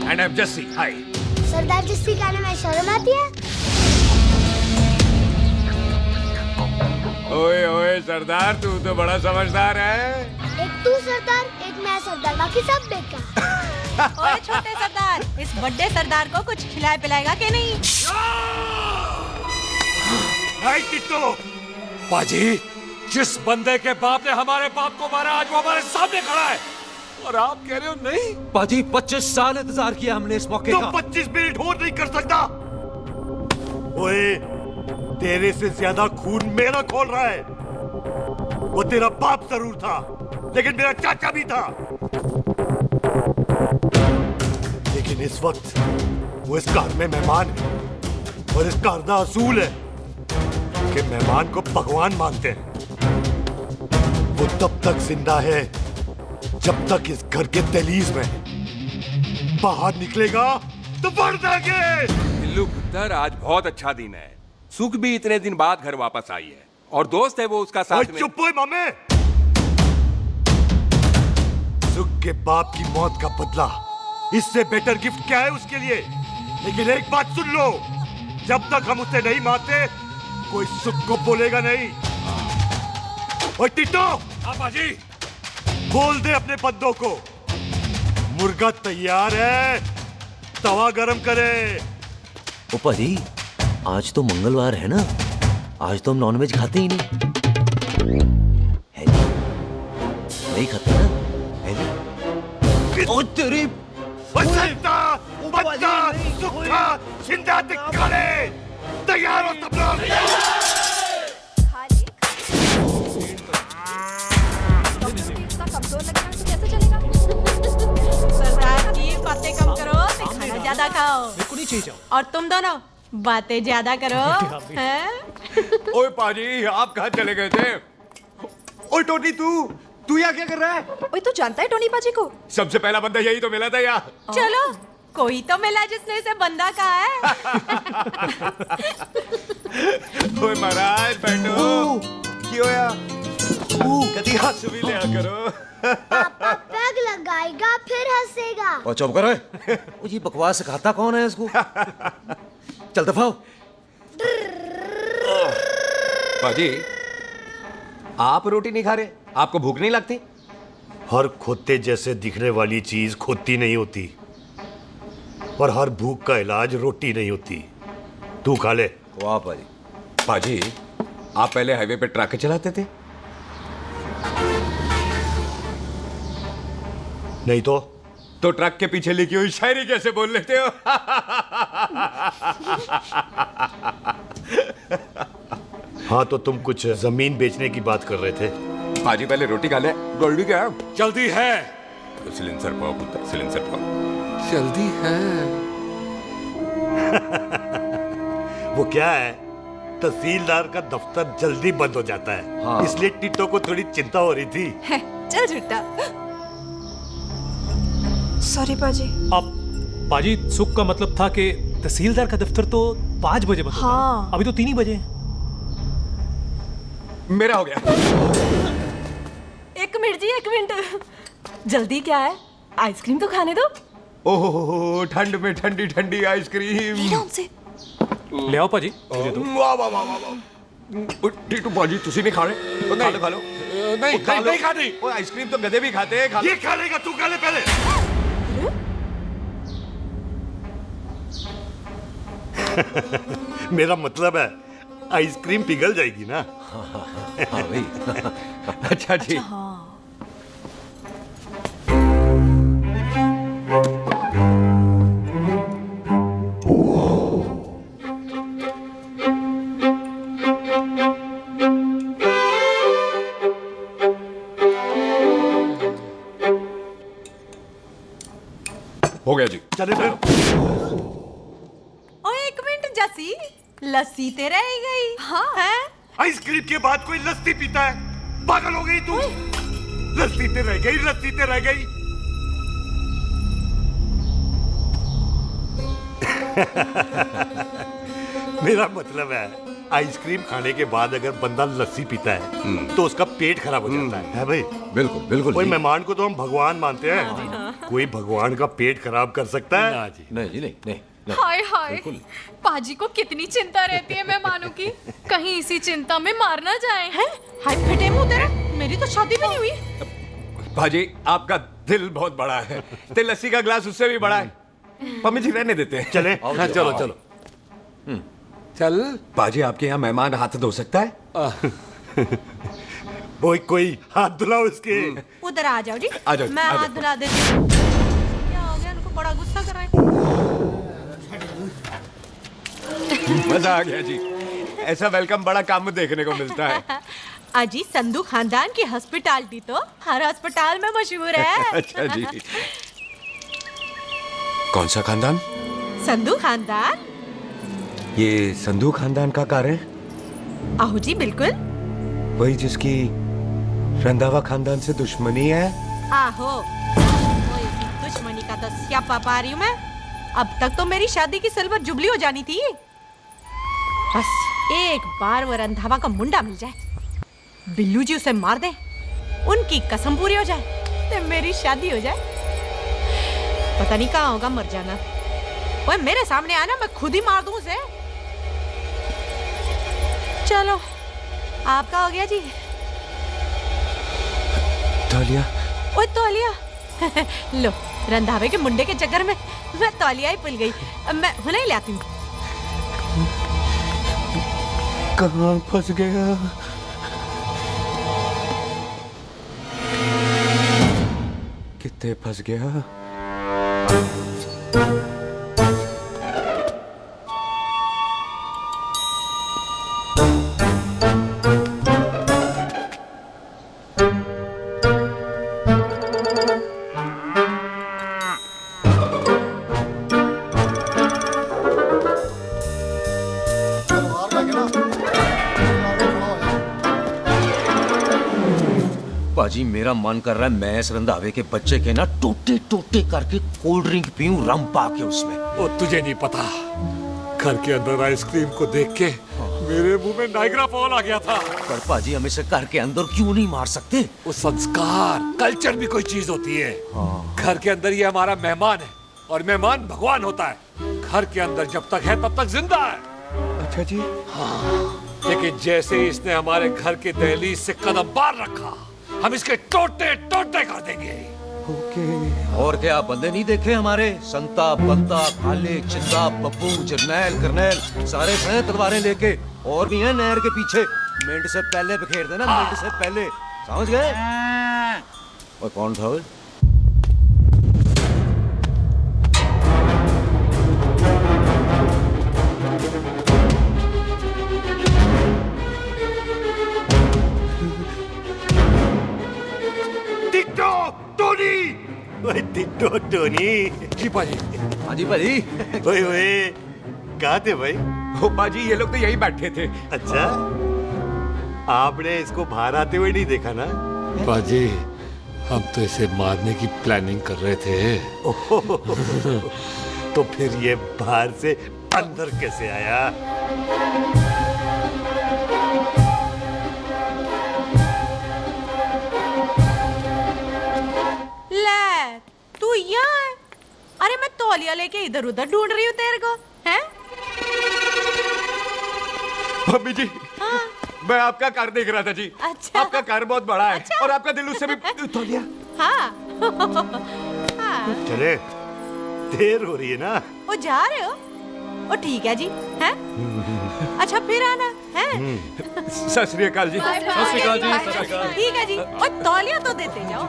And I'm Jesse. Hi. सरदार जस्सी गाने में शर्म आती है? ओए ओए सरदार, तू तो बड़ा समझदार है। एक तू सरदार, एक मैं सरदार, बाकी सब बेकार। ओए छोटे सरदार, इस बड़े सरदार को कुछ खिलाए पिलाएगा कि नहीं? टिट्टो। पाजी, जिस बंदे के बाप ने हमारे बाप को मारा, आज वो हमारे सामने खड़ा है और आप कह रहे हो नहीं? पाजी 25 साल इंतजार किया हमने इस मौके का। 25 मिनट और नहीं कर सकता। ओए, तेरे से ज्यादा खून मेरा खोल रहा है। वो तेरा बाप जरूर था, लेकिन मेरा चाचा भी था। लेकिन इस वक्त वो इस घर में मेहमान है और इस घर का असूल है कि मेहमान को भगवान मानते हैं। वो तब तक जिंदा है जब तक इस घर के दहलीज में। बाहर निकलेगा तो बढ़ देंगे। बिल्लू पुत्र, आज बहुत अच्छा दिन है। सुख भी इतने दिन बाद घर वापस आई है और दोस्त है वो उसका साथ में। चुप हो मामे। सुख के बाप की मौत का बदला, इससे बेटर गिफ्ट क्या है उसके लिए? लेकिन एक बात सुन लो, जब तक हम उसे नहीं मारते कोई सुख को बोलेगा नहीं। ओए टिट्टो, पाजी बोल दे अपने बंदों को, मुर्गा तैयार है, तवा गरम करे। ओ पाजी, आज तो मंगलवार है ना, आज तो हम नॉनवेज खाते ही नहीं है जी। नहीं खाते ना, है जी। ओ तेरी संता बच्चा सुखा जिंदा दिखाने तैयार हो सब लोग। कमजोर लग रहा है तो कैसे चलेगा? सरदार जी बातें कम करो, खाना ज्यादा खाओ। मेरे को नहीं चाहिए जाओ। और तुम दोनों बातें ज्यादा करो, हैं? ओए पाजी, आप कहाँ चले गए थे? ओए टोनी, तू यहाँ क्या कर रहा है? ओए तू जानता है टोनी पाजी को? सबसे पहला बंदा यही तो मिला था यार। चलो कोई तो मिला जिसने इसे बंदा कहा है। ओए महाराज बैठो। क्यों यार? कभी हंस भी लिया करो। पापा पैग लगाएगा फिर हंसेगा। और चुप करो। वो जी बकवास सिखाता कौन है इसको? चल दफाओ। पाजी, आप रोटी नहीं खा रहे? आपको भूख नहीं लगती? हर खोते जैसे दिखने वाली चीज खोती नहीं होती और हर भूख का इलाज रोटी नहीं होती। तू खा ले। वाह पाजी। पाजी, आप पहले हाईवे पे ट्रक चलाते थे? नहीं तो ट्रक के पीछे लिखी हुई शायरी कैसे बोल लेते हो? हाँ तो तुम कुछ जमीन बेचने की बात कर रहे थे। पाजी पहले रोटी खा ले। गोल्डी क्या? जल्दी है। सिलेंसर पाओ पुत्र, सिलेंसर पाओ। जल्दी है। वो क्या है, तहसीलदार का दफ्तर जल्दी बंद हो जाता है। हाँ। इसलिए टिट्टो को थोड़ी चिंता हो रही थी। चल झूठा। सॉरी पाजी। अब पाजी, सुख का मतलब था कि तहसीलदार का दफ्तर तो 5 बजे बंद होता है। हाँ। अभी तो 3 ही बजे हैं। मेरा हो गया। एक मिनट जी, एक मिनट। जल्दी क्या है? आइसक्रीम तो खाने दो। ओह, ठंड में ठंडी ठंडी आइसक्रीम। ले लो उनसे। ले आओ पाजी, मुझे दो। वाह वाह वाह वाह। टीटू पाजी, तुसी नहीं खा रहे? तो खा लो, खा लो। नहीं खानी। ओए आइसक्रीम तो गधे भी खाते हैं। खा लो। ये खा लेगा, तू खा ले पहले। मेरा मतलब है आइसक्रीम पिघल जाएगी ना। हाँ भाई। अच्छा जी। हो गया जी। चले फिर। ओ एक मिनट जसी, लस्सी ते रह गई। हाँ है? आइसक्रीम के बाद कोई लस्सी पीता है? पागल हो गई तू? लस्सी ते रह गई, लस्सी ते रह गई। मेरा मतलब है आइसक्रीम खाने के बाद अगर बंदा लस्सी पीता है तो उसका पेट खराब हो जाता है भाई? बिल्कुल बिल्कुल। कोई मेहमान को तो हम भगवान मानते हैं। कोई भगवान का पेट खराब कर सकता है? नहीं जी, नहीं नहीं। हाय हाय, पाजी को कितनी चिंता रहती है मेहमानों की। कहीं इसी चिंता में मार ना जाए। हैं? हाय फटे मुंह तेरा, मेरी तो शादी भी नहीं हुई। भाजी, आपका दिल बहुत बड़ा है। ते लस्सी का ग्लास उससे भी बड़ा है। मम्मी जी रहने देते हैं। चले। हाँ चलो चलो। चल। पाजी, आपके यहाँ मेहमान हाथ धो सकता है? कोई हाथ धुलाओ इसके। उधर आ जाओ जी। आ जाओ, मैं आ जाओ। हाथ धुला देती हूँ। क्या हो गया, उनको बड़ा गुस्सा कर रहे हैं। मजा आ गया जी। ऐसा वेलकम बड़ा काम देखने को मिलता है। अजी, संधू खानदान की हॉस्पिटैलिटी तो हर अस्पताल में मशहूर है। अच्छा जी। कौन सा खानदान? संधू खानदान। ये संधू खानदान का कार है? आहो जी बिल्कुल। वही जिसकी रंधावा खानदान से दुश्मनी है? आहो, वो इसी दुश्मनी का तो स्यापा पा रही हूँ मैं। अब तक तो मेरी शादी की सिल्वर जुबली हो जानी थी। बस एक बार वो रंधावा का मुंडा मिल जाए, बिल्लू जी उसे मार दे, उनकी कसम पूरी हो जाए, तो मेरी शादी हो जाए। पता नहीं कहाँ होगा मर जाना। वो मेरे सामने आना, मैं खुद ही मार दूं उसे। चलो, आपका हो गया जी। तौलिया। ओए तौलिया। लो, रंधावे के मुंडे के चक्कर में मैं तौलिया ही भूल गई। मैं हुने ही लाती हूँ। कहाँ फंस गया? कितने फंस गया? पाजी मेरा मन कर रहा है मैं इस रंधावे के बच्चे के ना टोटे टोटे करके कोल्ड ड्रिंक पीऊं रम पाके उसमें। वो तुझे नहीं पता, घर के अंदर आइसक्रीम को देख के मेरे मुंह में नाइग्रा फॉल आ गया था। पर पाजी हम इसे घर के अंदर क्यों नहीं मार सकते? वो संस्कार कल्चर भी कोई चीज होती है। घर के अंदर ये हमारा मेहमान है और मेहमान भगवान होता है। घर के अंदर जब तक है तब तक जिंदा है। अच्छा जी। हाँ, लेकिन जैसे ही इसने हमारे घर के दहलीज से कदम बाहर रखा हम इसके टोटे टोटे कर देंगे। और क्या बंदे नहीं देखे हमारे? संता बंता खाले चिंदा पप्पू जरनैल करनैल सारे हैं तलवारें लेके, और भी हैं नहर के पीछे। मिनट से पहले बिखेर देना, मिनट से पहले, समझ गए? और कौन था वो? Ditto Tony. जी पाजी। हाँ जी पाजी। ओए ओए, कहाँ थे भाई? ओ पाजी ये लोग तो यही बैठे थे। अच्छा, आपने इसको बाहर आते हुए नहीं देखा ना? पाजी हम तो इसे मारने की प्लानिंग कर रहे थे। तो फिर ये बाहर से अंदर कैसे आया? ले तू यहाँ है? अरे मैं तौलिया लेके इधर उधर ढूंढ रही हूँ तेरे को, हैं? मम्मी जी। हाँ? मैं आपका कार देख रहा था जी। अच्छा। आपका कार बहुत बड़ा है। अच्छा। और आपका दिल उससे भी तौलिया। हाँ। हाँ। चले, देर हो रही है ना? वो जा रहे हो? वो ठीक है जी, हैं? अच्छा फिर आना, हैं? सत श्री अकाल जी। सत श्री अकाल जी, सत श्री अकाल। ठीक है जी। और तौलिया तो देते जाओ,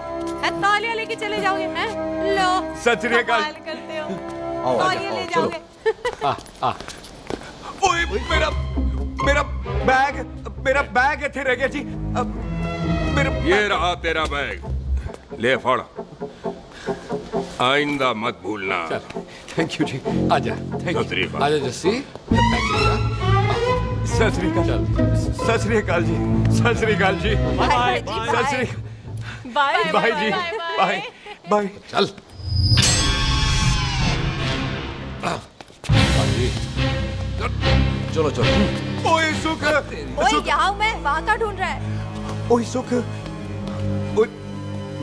हैं? तौलिया लेके चले जाओगे, हैं? लो। सत श्री अकाल। कमाल करते हो। आओ, तौलिया ले चलो। जाओगे। ओए मेरा मेरा मेरा बैग इथे रह गया जी। मेरा ये रहा तेरा बैग, ले फड़। आइंदा मत भूलना। थैंक यू जी। आजा। सत श्री अकाल। आजा जस्सी। सत श्री अकाल। सत श्री अकाल जी। सत श्री अकाल जी। बाय सत श्री बाय बाय जी। Bye bye. चल। चलो चलो। ओए सुख। ओए यहाँ हूँ मैं, वहाँ का ढूंढ रहा है? ओए सुख। ओए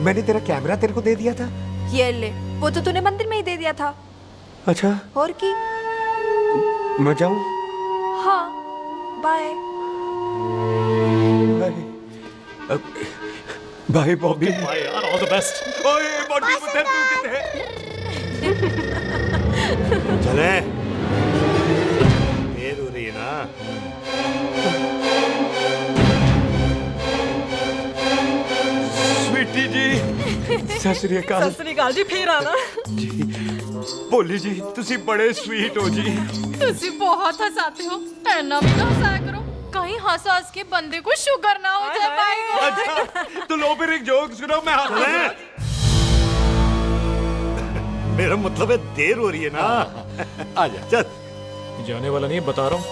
मैंने तेरा कैमरा तेरे को दे दिया था। ये ले, वो तो तूने मंदिर में ही दे दिया था। अच्छा और की? मैं जाऊं? हाँ, बाय। बाय बॉबी। बाय यार, ऑल द बेस्ट। ओए बॉबी पुत्र तू किथे? चले, देर हो रही है ना? स्वीटी जी। सत श्री अकाल। सत श्री अकाल जी, फिर आना। जी भोली जी तुसी बड़े स्वीट हो जी। तुसी बहुत हंसाते हो, ऐना भी ना हंसाया करो, कहीं हंस हंस के बंदे को शुगर ना हो जाए भाई को। अच्छा तो लो फिर एक जोक सुनो मैं चले। मेरा मतलब है देर हो रही है ना? आजा चल। जाने वाला नहीं, बता रहा हूँ।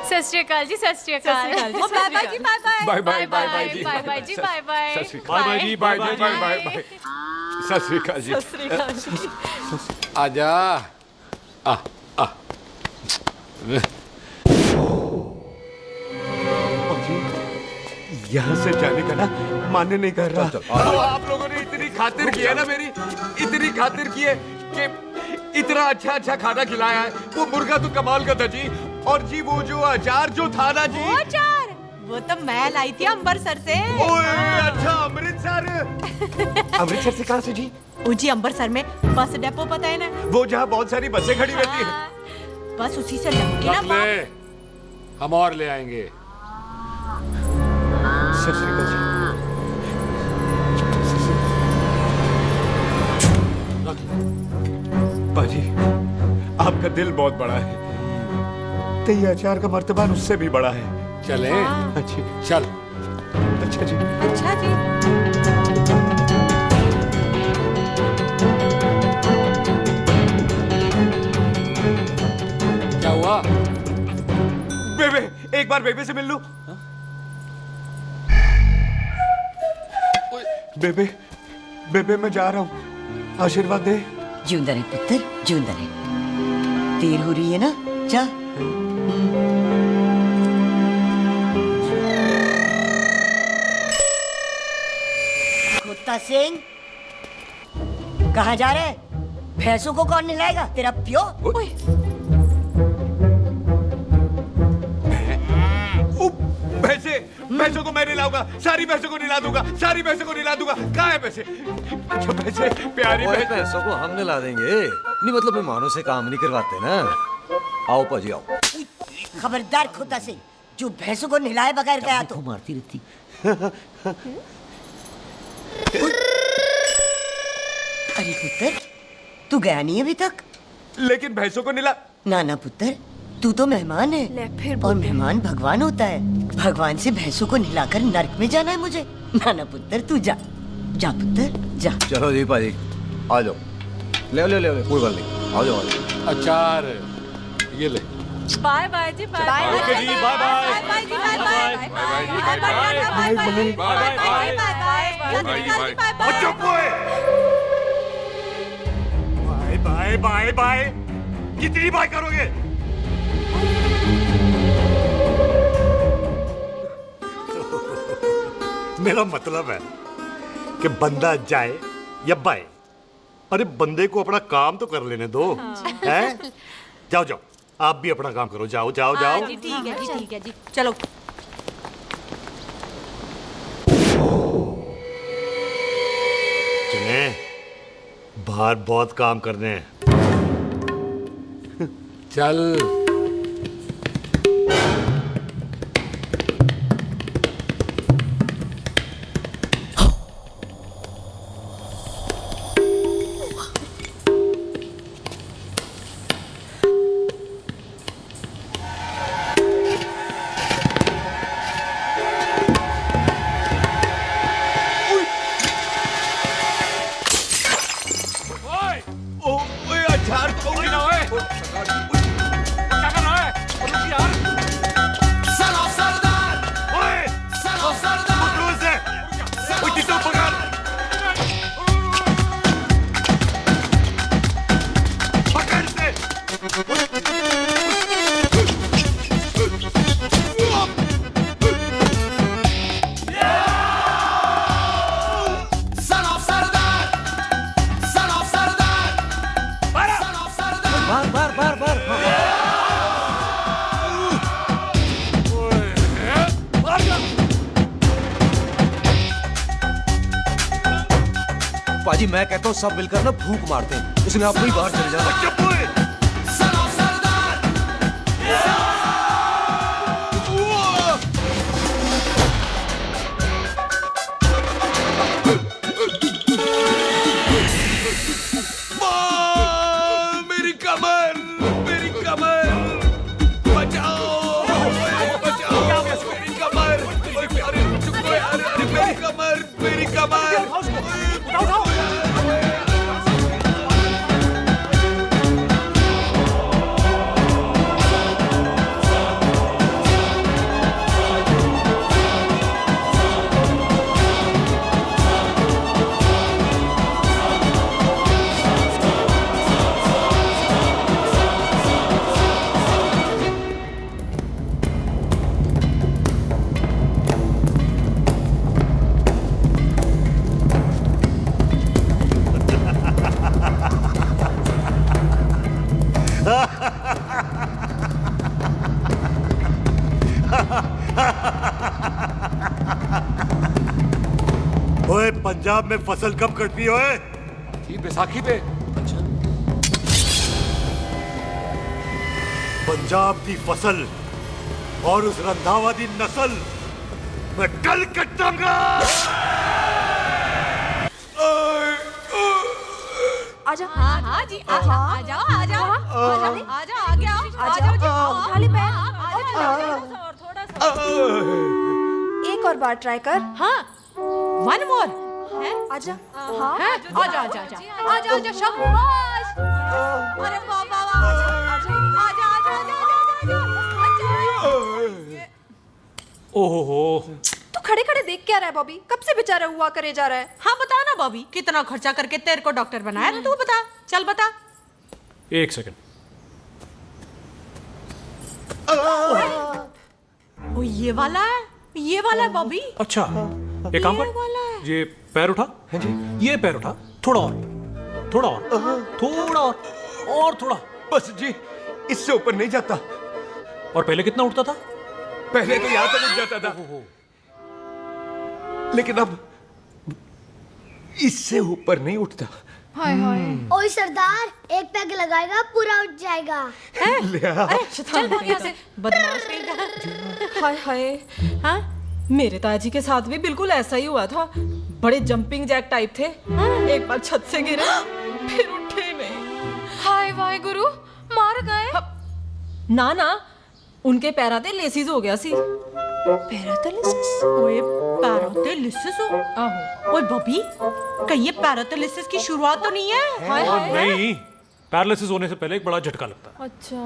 सत श्री अकाल जी, सत श्री अकाल। ओ बाय बाय जी, bye bye. Bye bye bye जी। बाय बाय जी, बाय बाय। सत श्री अकाल। बाय जी बाय बाय बाय बाय। सत श्री अकाल जी। सत श्री अकाल जी। आजा। आ आ। यहाँ से जाने का ना मान्य नहीं कर रहा। तो आप लोगों ने इतनी खातिर की है ना मेरी, इतनी खातिर की है कि इतना अच्छा अच्छा खाना खिलाया है। वो मुर्गा तो कमाल का था जी। और जी वो जो अचार जो था ना जी। वो अचार वो तो मैं लाई थी अम्बरसर से। ओए अच्छा अमृतसर। अमृतसर से कहाँ से जी? जी अम्बरसर में बस डिपो पता है ना? वो जहाँ बहुत सारी बसें खड़ी रहती है। बस उसी से लगी ना रख ले, हम और ले आएंगे। सत श्री अकाल जी। आपका दिल बहुत बड़ा है, तो ये अचार का मर्तबा उससे भी बड़ा है। चले अच्छी चल। अच्छा जी। अच्छा जी। क्या हुआ? बेबे, एक बार बेबे से मिल लूं। बेबे, बेबे मैं जा रहा हूँ, आशीर्वाद दे। जिंदा रहे पुत्र, जिंदा रहे। देर हो रही है ना, जा। कुत्ता सिंह, कहाँ जा रहे? भैंसों को कौन नहलाएगा? तेरा प्यो? भैंसों को मैं नहलाऊंगा, सारी भैंसों को नहला दूंगा, सारी भैंसों को नहला दूंगा। कहाँ है पैसे? अच्छा पैसे, प्यारी पैसों को हम नहला देंगे, नहीं मतलब मेहमानों से काम नहीं करवाते ना। आओ पाजी आओ। खबरदार कुत्ता सिंह, जो भैंसों को नहलाए बगैर गया तो मारती रहती। अरे पुत्र, तू गया नहीं अभी तक? लेकिन भैंसों को नहला। ना ना पुत्र, तू तो मेहमान है और मेहमान भगवान होता है। भगवान से भैंसों को नहलाकर नरक में जाना है मुझे? ना ना पुत्र, तू जा, जा पुत्र जा। चलो जी पाजी, आ जाओ। ले ले ले ले, कोई बात नहीं, आ जाओ आ जाओ। अचार ये ले। बाय बाय जी, बाय बाय। ओके जी, बाय बाय। बाय जी, bye bye. Bye bye bye bye bye. कितनी बाय करोगे? मेरा मतलब है कि बंदा जाए या बाय, अरे बंदे को अपना काम तो कर लेने दो। हैं? जाओ जाओ, आप भी अपना काम करो, जाओ जाओ जाओ। जी ठीक है जी, ठीक है जी, चलो। चले, बाहर बहुत काम करने हैं। चल। पाजी मैं कहता हूँ सब मिलकर ना भूख मारते हैं, उसने आप ही बाहर चले जाना। मेरी कमर, मेरी कमर, बचाओ, बचाओ, मेरी कमर, अरे मेरी कमर, मेरी कमर। ओए पंजाब में फसल कब कटती है? ये बैसाखी पे। पंजाब की फसल और उस रंधावा दी नस्ल मैं कल कटांगा। आजा। हाँ हाँ जी, आ जाओ आ जाओ आ जाओ आ जाओ आगे आओ आ जाओ जी, उठा ले पैर। और थोड़ा सा एक और बार ट्राई कर। हाँ, वन मोर है। आजा। हाँ आजा आजा आजा आजा आजा शाबाश। अरे वाह वाह वाह, आजा आजा आजा आजा। ओहो, तू खड़े खड़े देख क्या रहा है बॉबी? कब से बेचारा हुआ करे जा रहा है? हाँ बता ना बॉबी, कितना खर्चा करके तेरे को डॉक्टर बनाया? तू बता, चल बता। एक सेकंड। ओ ये वाला है बॉबी। अच्छा, एक काम ये वाला है। कर, ये पैर उठा। हाँ जी। ये पैर उठा, थोड़ा और, थोड़ा और, थोड़ा और थोड़ा। बस जी, इससे ऊपर नहीं जाता। और पहले कितना उठता था? पहले तो यहाँ तक उठ जाता था, लेकिन अब इससे ऊपर नहीं उठता। हाय हाय। ओए सरदार, एक पैग लगाएगा पूरा उठ जाएगा। चल भाग यहाँ से, बदमाश कहीं का। हाय हाय। हाँ, मेरे ताजी के साथ भी बिल्कुल ऐसा ही हुआ था। बड़े जंपिंग जैक टाइप थे। एक बार छत से गिरे, फिर उठे नहीं। हाय वाहे गुरु, मार गए। ना ना, उनके पैरा ते लेसिस हो गया सी। पैरालिसिस? ओए पैरालिसिस हो? आहो। ओए बॉबी, कहीं ये पैरालिसिस की शुरुआत तो नहीं है? हाय हाय। नहीं, पैरालिसिस होने से पहले एक बड़ा झटका लगता है। अच्छा।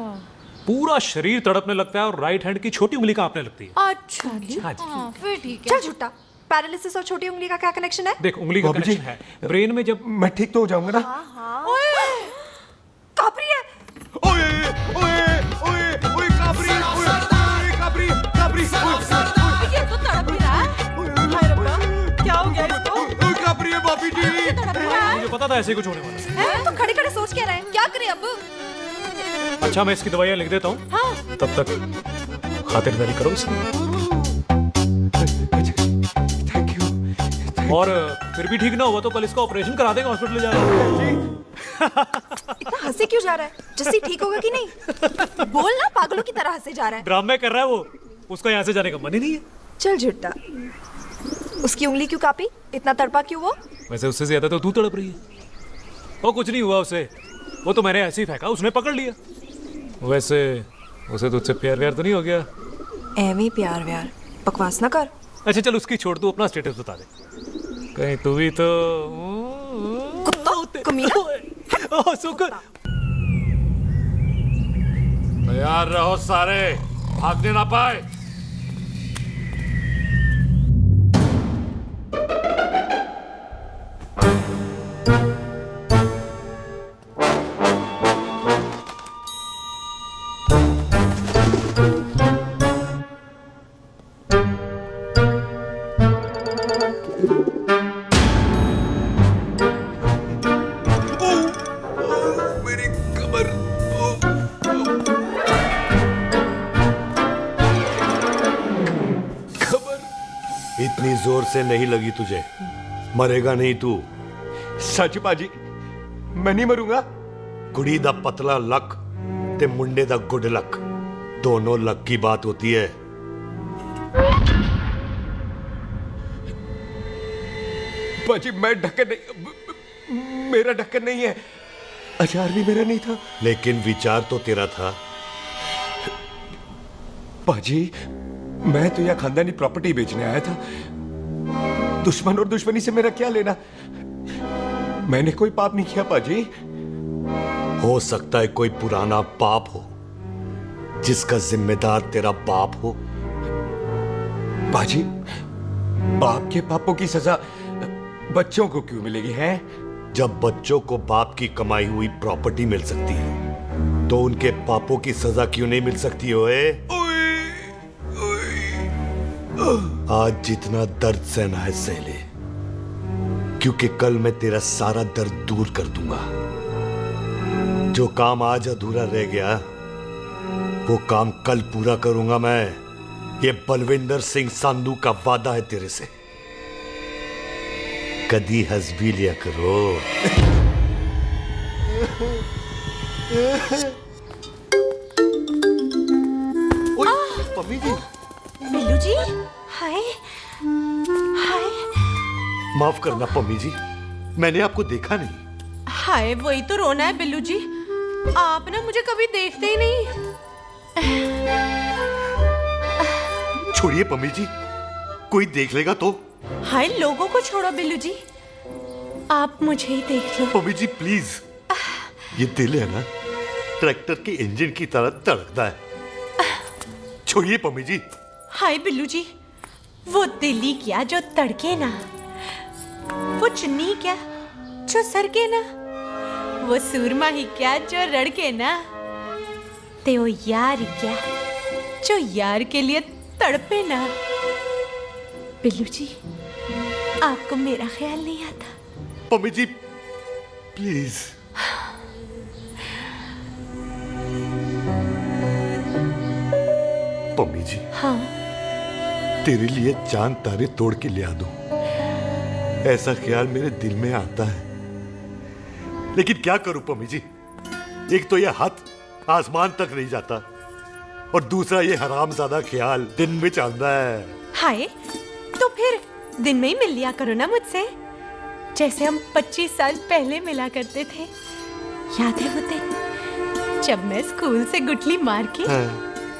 पूरा शरीर तड़पने लगता है और राइट हैंड की छोटी उंगली कांपने लगती है। अच्छा जी। हाँ जी। हाँ, फिर ठीक है। चल झूठा, पैरालिसिस और छोटी उंगली का क्या कनेक्शन है? देख, उंगली का कनेक्शन है ब्रेन में। जब मैं ठीक तो हो जाऊंगा ना? ओए, कापरी है। ओए ओए ओए ओए काबरी, ओए काबरी काबरी, ये तो तड़प ही रहा है। हाय रब्बा, क्या हो गया इसको? ओए काबरी है बाबी जी। मुझे पता था ऐसे कुछ होने वाला है। तो खड़े खड़े सोच क्या रहे हैं? क्या करें अब? अच्छा, मैं इसकी दवाइयाँ लिख देता हूँ। हाँ। तब तक खातिरदारी करो इसकी। Thank you. और फिर भी ठीक ना हुआ तो कल इसका ऑपरेशन करा देंगे, हॉस्पिटल ले जाना। इतना हंसे क्यों जा रहा है? जस्सी ठीक होगा कि नहीं? बोल ना, पागलों की तरह हंसे जा रहा है। ड्रामे कर रहा है वो, उसका यहाँ से जाने का मन ही नहीं है। चल झुट्टा, उसकी उंगली क्यों कापी? इतना तड़पा क्यों वो? वैसे उससे ज्यादा तो तू तड़प रही है। वो कुछ नहीं हुआ उसे, वो तो मैंने ऐसे ही फेंका, उसने पकड़ लिया। वैसे उसे तुझसे प्यार व्यार तो नहीं हो गया? एमी प्यार व्यार, बकवास ना कर। अच्छा चल, उसकी छोड़, तू अपना स्टेटस बता दे। कहीं तू भी तो कुत्ता कमीना। ओह शुक्र। तैयार रहो सारे, भागने ना पाए। इतनी जोर से नहीं लगी तुझे, मरेगा नहीं तू। सच बाजी, मैं नहीं मरूंगा। कुड़ी दा पतला लक ते मुंडे दा गुड लक, दोनों लक की बात होती है। बाजी मैं ढक्कन नहीं, मेरा ढक्कन नहीं है। अचार भी मेरा नहीं था। लेकिन विचार तो तेरा था। बाजी, मैं तो यह खानदानी प्रॉपर्टी बेचने आया था। दुश्मन और दुश्मनी से मेरा क्या लेना? मैंने कोई पाप नहीं किया बाजी। हो सकता है कोई पुराना पाप हो जिसका जिम्मेदार तेरा बाप हो। बाजी, बाप के पापों की सजा बच्चों को क्यों मिलेगी है? जब बच्चों को बाप की कमाई हुई प्रॉपर्टी मिल सकती है तो उनके पापों की सजा क्यों नहीं मिल सकती? ओए आज जितना दर्द सहना है सह ले, क्योंकि कल मैं तेरा सारा दर्द दूर कर दूंगा। जो काम आज अधूरा रह गया वो काम कल पूरा करूंगा मैं। ये बलविंदर सिंह संधू का वादा है तेरे से। कदी हंस भी लिया करो। पम्मी जी। बिल्लू जी, हाय हाय। माफ करना पम्मी जी, मैंने आपको देखा नहीं। हाय वही तो रोना है बिल्लू जी। आप ना मुझे कभी देखते ही नहीं। छोड़िए पम्मी जी, कोई देख लेगा तो। हाय लोगों को छोड़ो बिल्लू जी, आप मुझे ही देख लो। पम्मी जी प्लीज, ये दिल है ना ट्रैक्टर के इंजन की तरह धड़कता है। छोड़िए पम्मी जी। हाय बिल्लू जी, वो दिली क्या जो तड़के ना, वो चुन्नी क्या जो सरके ना, वो सूरमा ही क्या जो रड़के ना, ते वो यार क्या जो यार के लिए तड़पे ना। बिल्लू जी आपको मेरा ख्याल नहीं आता? पम्मी जी प्लीज। पम्मी जी हाँ तेरे लिए चांद तारे तोड़ के ले आ दूं, ऐसा ख्याल मेरे दिल में आता है। लेकिन क्या करूं पम्मी जी, एक तो ये हाथ आसमान तक नहीं जाता और दूसरा ये हरामजादा ख्याल दिन में चांदा है। हाय तो फिर दिन में ही मिल लिया करो ना मुझसे, जैसे हम 25 साल पहले मिला करते थे। याद है वो दिन जब मैं स्कूल से गुठली मार के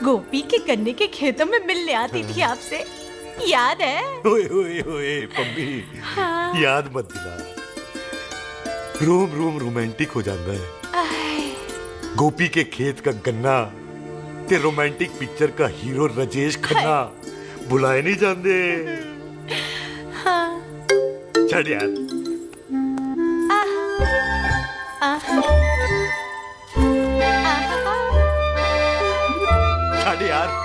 गोपी के गन्ने के खेतों में मिलने आती थी आपसे, याद है? ओए ओए ओए पम्मी, हाँ। याद मत दिला, रोम रोम रोमांटिक हो जाता है। गोपी के खेत का गन्ना ते रोमांटिक पिक्चर का हीरो राजेश खन्ना बुलाए नहीं जाते। हाँ। चल यार। चल यार।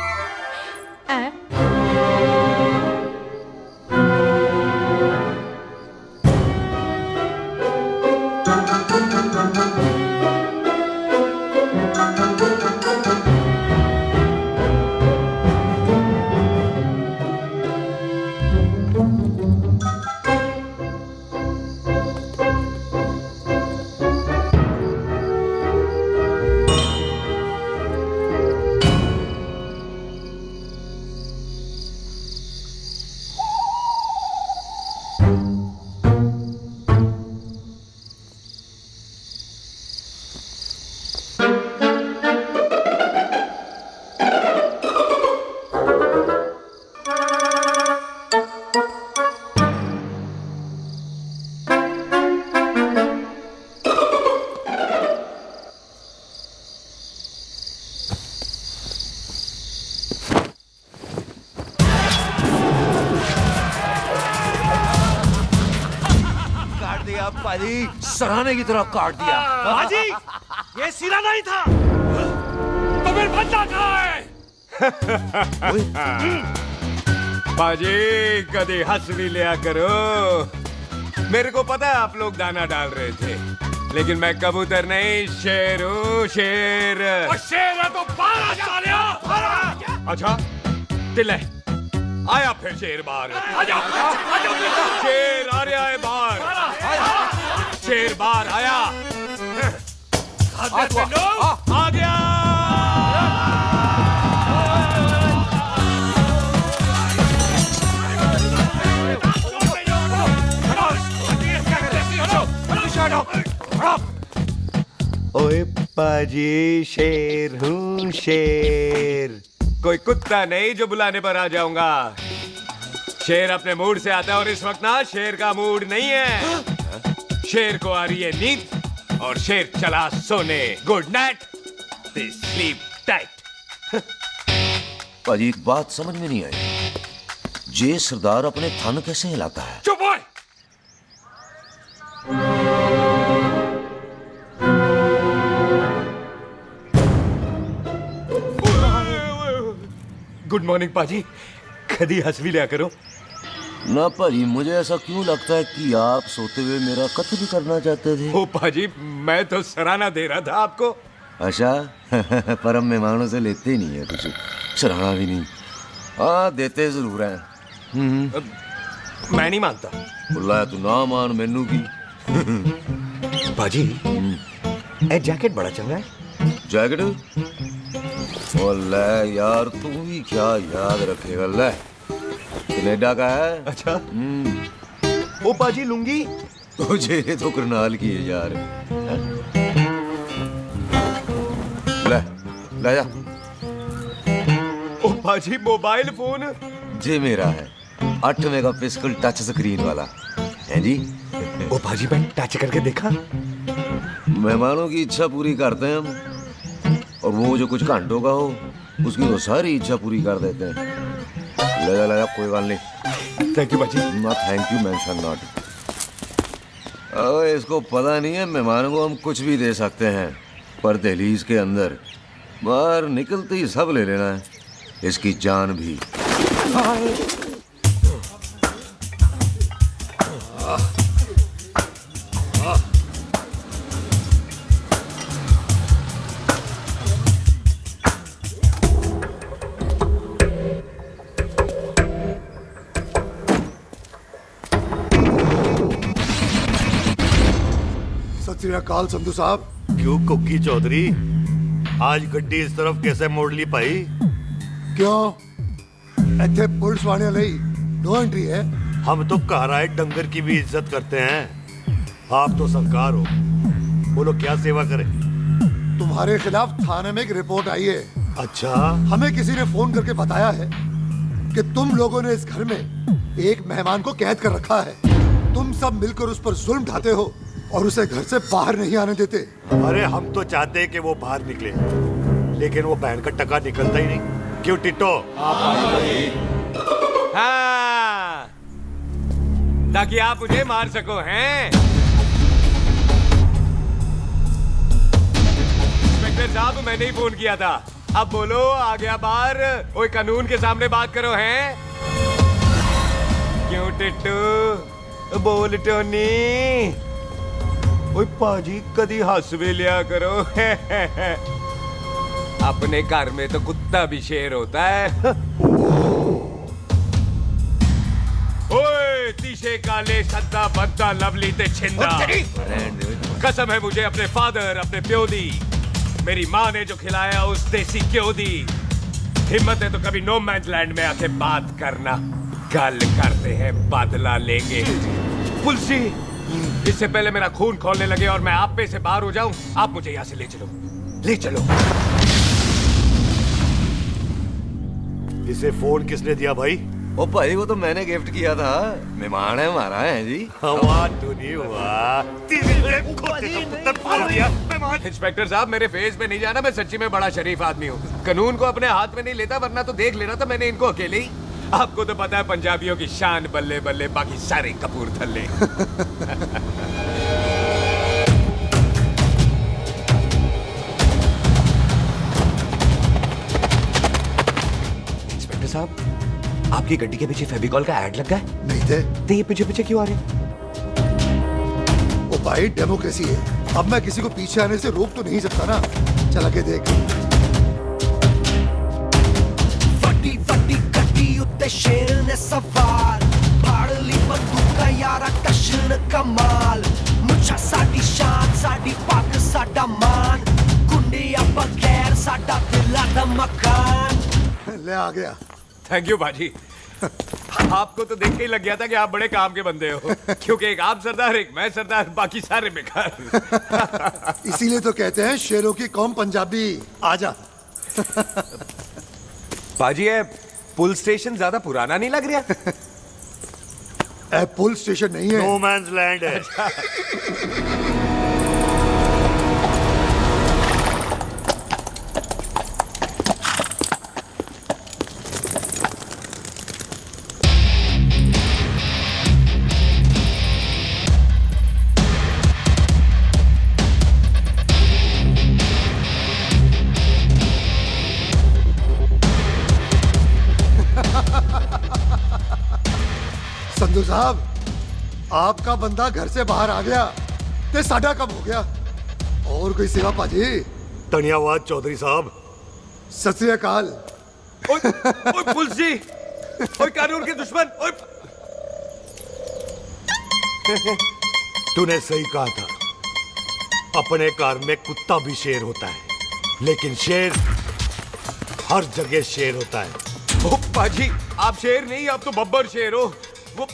सराहने की तरह काट दिया। बाजी, ये सिरा नहीं था। तो फिर बंदा कहाँ है? बाजी कभी हंस भी लिया करो। मेरे को पता है आप लोग दाना डाल रहे थे, लेकिन मैं कबूतर नहीं शेर हूँ, शेर। शेर है तो बारह सालिया। अच्छा दिले आया फिर शेर बाहर। शेर आ रहा है बाहर। शेर बाहर आया। आ गया। ओए पाजी, शेर हूँ शेर। कोई कुत्ता नहीं जो बुलाने पर आ जाऊंगा। शेर अपने मूड से आता है और इस वक्त ना शेर का मूड नहीं है। शेर को आ रही है नींद और शेर चला सोने। Good night, sleep tight. पाजी एक बात समझ में नहीं आई, जे सरदार अपने थन कैसे हिलाता है? चुप हो। गुड मॉर्निंग पाजी, कभी हंस भी लिया करो। ना पाजी, मुझे ऐसा क्यों लगता है कि आप सोते हुए मेरा कत्ल भी करना चाहते थे? ओ पाजी, मैं तो सराहना दे रहा था आपको। अच्छा पर हम मेहमानों से लेते ही नहीं है कुछ, सराहना भी नहीं। हाँ देते जरूर हैं। मैं नहीं मानता। बुलाया तू ना मान मैनू की। पाजी ए जैकेट बड़ा चंगा है। जैकेट ले यार, तू भी क्या याद रखेगा। ले कनेडा का है। अच्छा। ओ पाजी लुंगी तुझे ये तो करनाल की है यार। ले ले जा। ओ पाजी मोबाइल फोन जे मेरा है 8 मेगापिक्सल टच स्क्रीन वाला है जी। ओ पाजी मैंने टच करके देखा। मेहमानों की इच्छा पूरी करते हैं हम, और वो जो कुछ घंटों का हो उसकी तो सारी इच्छा पूरी कर देते हैं। ले जा कोई बात नहीं। थैंक यू पाजी। Not thank you mention not. इसको पता नहीं है मेहमानों को हम कुछ भी दे सकते हैं, पर दहलीज के अंदर बाहर निकलते ही सब ले लेना है, इसकी जान भी। सत श्री अकाल संधू साहब। क्यों कुकी चौधरी, आज गड्डी इस तरफ कैसे मोड़ ली भाई? क्यों इतने पुलिस वाले नहीं नो एंट्री है? हम तो घर आए डंगर की भी इज्जत करते हैं। आप तो सरकार हो, बोलो क्या सेवा करें? तुम्हारे खिलाफ थाने में एक रिपोर्ट आई है। अच्छा, हमें किसी ने फोन करके बताया है कि तुम लोगों ने इस घर में एक मेहमान को कैद कर रखा है। तुम सब मिलकर उस पर जुल्म ढाते हो और उसे घर से बाहर नहीं आने देते। अरे हम तो चाहते हैं कि वो बाहर निकले, लेकिन वो बहन का टका निकलता ही नहीं। क्यों टिट्टो? हाँ, ताकि आप मुझे मार सको हैं। इंस्पेक्टर साहब मैंने ही फोन किया था। अब बोलो आ गया बाहर। ओए कानून के सामने बात करो हैं। क्यों टिट्टू? बोल टोनी। ओए पाजी कदी हंस भी लिया करो। अपने घर में तो कुत्ता भी शेर होता है। ओए तीशे काले सद्दा बद्दा लवली ते छिंदा, कसम है मुझे अपने फादर अपने प्यो दी, मेरी माँ ने जो खिलाया उस देसी क्यों दी। हिम्मत है तो कभी नो मैन लैंड में आके बात करना। गल करते हैं बदला लेंगे। पुलसी, इससे पहले मेरा खून खोलने लगे और मैं आप पे से बाहर हो जाऊं, आप मुझे यहाँ से ले चलो, ले चलो। इसे फोन किसने दिया भाई? ओ भाई वो तो मैंने गिफ्ट किया था, मेहमान है हमारा है जी। इंस्पेक्टर साहब मेरे फेस पे नहीं जाना, मैं सच्ची में बड़ा शरीफ आदमी हूँ। कानून को अपने हाथ में नहीं लेता, वरना तो देख लेना था मैंने इनको अकेले ही। आपको तो पता है पंजाबियों की शान बल्ले बल्ले, बाकी सारे कपूरथल्ले। इंस्पेक्टर साहब आपकी गड्डी के पीछे फेविकॉल का ऐड लग गया है? नहीं थे। तो ये पीछे पीछे क्यों आ रहे? ओ भाई डेमोक्रेसी है, अब मैं किसी को पीछे आने से रोक तो नहीं सकता ना। चल के देख। ਵੱਡੀ ਵੱਡੀ ਗੱਡੀ ਉੱਤੇ ਸ਼ੇਰ ਨੇ ਸਵਾਰ, ਫੜ ਲਈ ਬੰਦੂਕਾਂ ਯਾਰਾ ਟਸ਼ਨ ਕਮਾਲ, ਮੁੱਛਾਂ ਸਾਡੀ ਸ਼ਾਨ ਸਾਡੀ ਪੱਗ ਸਾਡਾ ਮਾਨ, ਗੁੰਡਿਆਂ ਬਗੈਰ ਸਾਡਾ ਦਿਲਾਂ ਦਾ ਮਕਾਨ। ले आ गया। थैंक यू बाजी। आपको तो देख के ही लग गया था कि आप बड़े काम के बंदे हो, क्योंकि एक आप सरदार एक मैं सरदार, बाकी सारे बेकार। इसीलिए तो कहते हैं शेरों की कौम पंजाबी। आजा। बाजी है पुल स्टेशन ज्यादा पुराना नहीं लग रहा? पुल स्टेशन नहीं है, नो मैंस लैंड है। संधू साहब आपका बंदा घर से बाहर आ गया ते साडा कम हो गया। और कोई सेवा पाजी? धन्यवाद चौधरी साहब। सत श्री अकाल। ओए पुलिस जी, ओए कानून के दुश्मन, ओए। तूने सही कहा था, अपने घर में कुत्ता भी शेर होता है, लेकिन शेर हर जगह शेर होता है। ओ पाजी आप शेर नहीं, आप तो बब्बर शेर हो। वो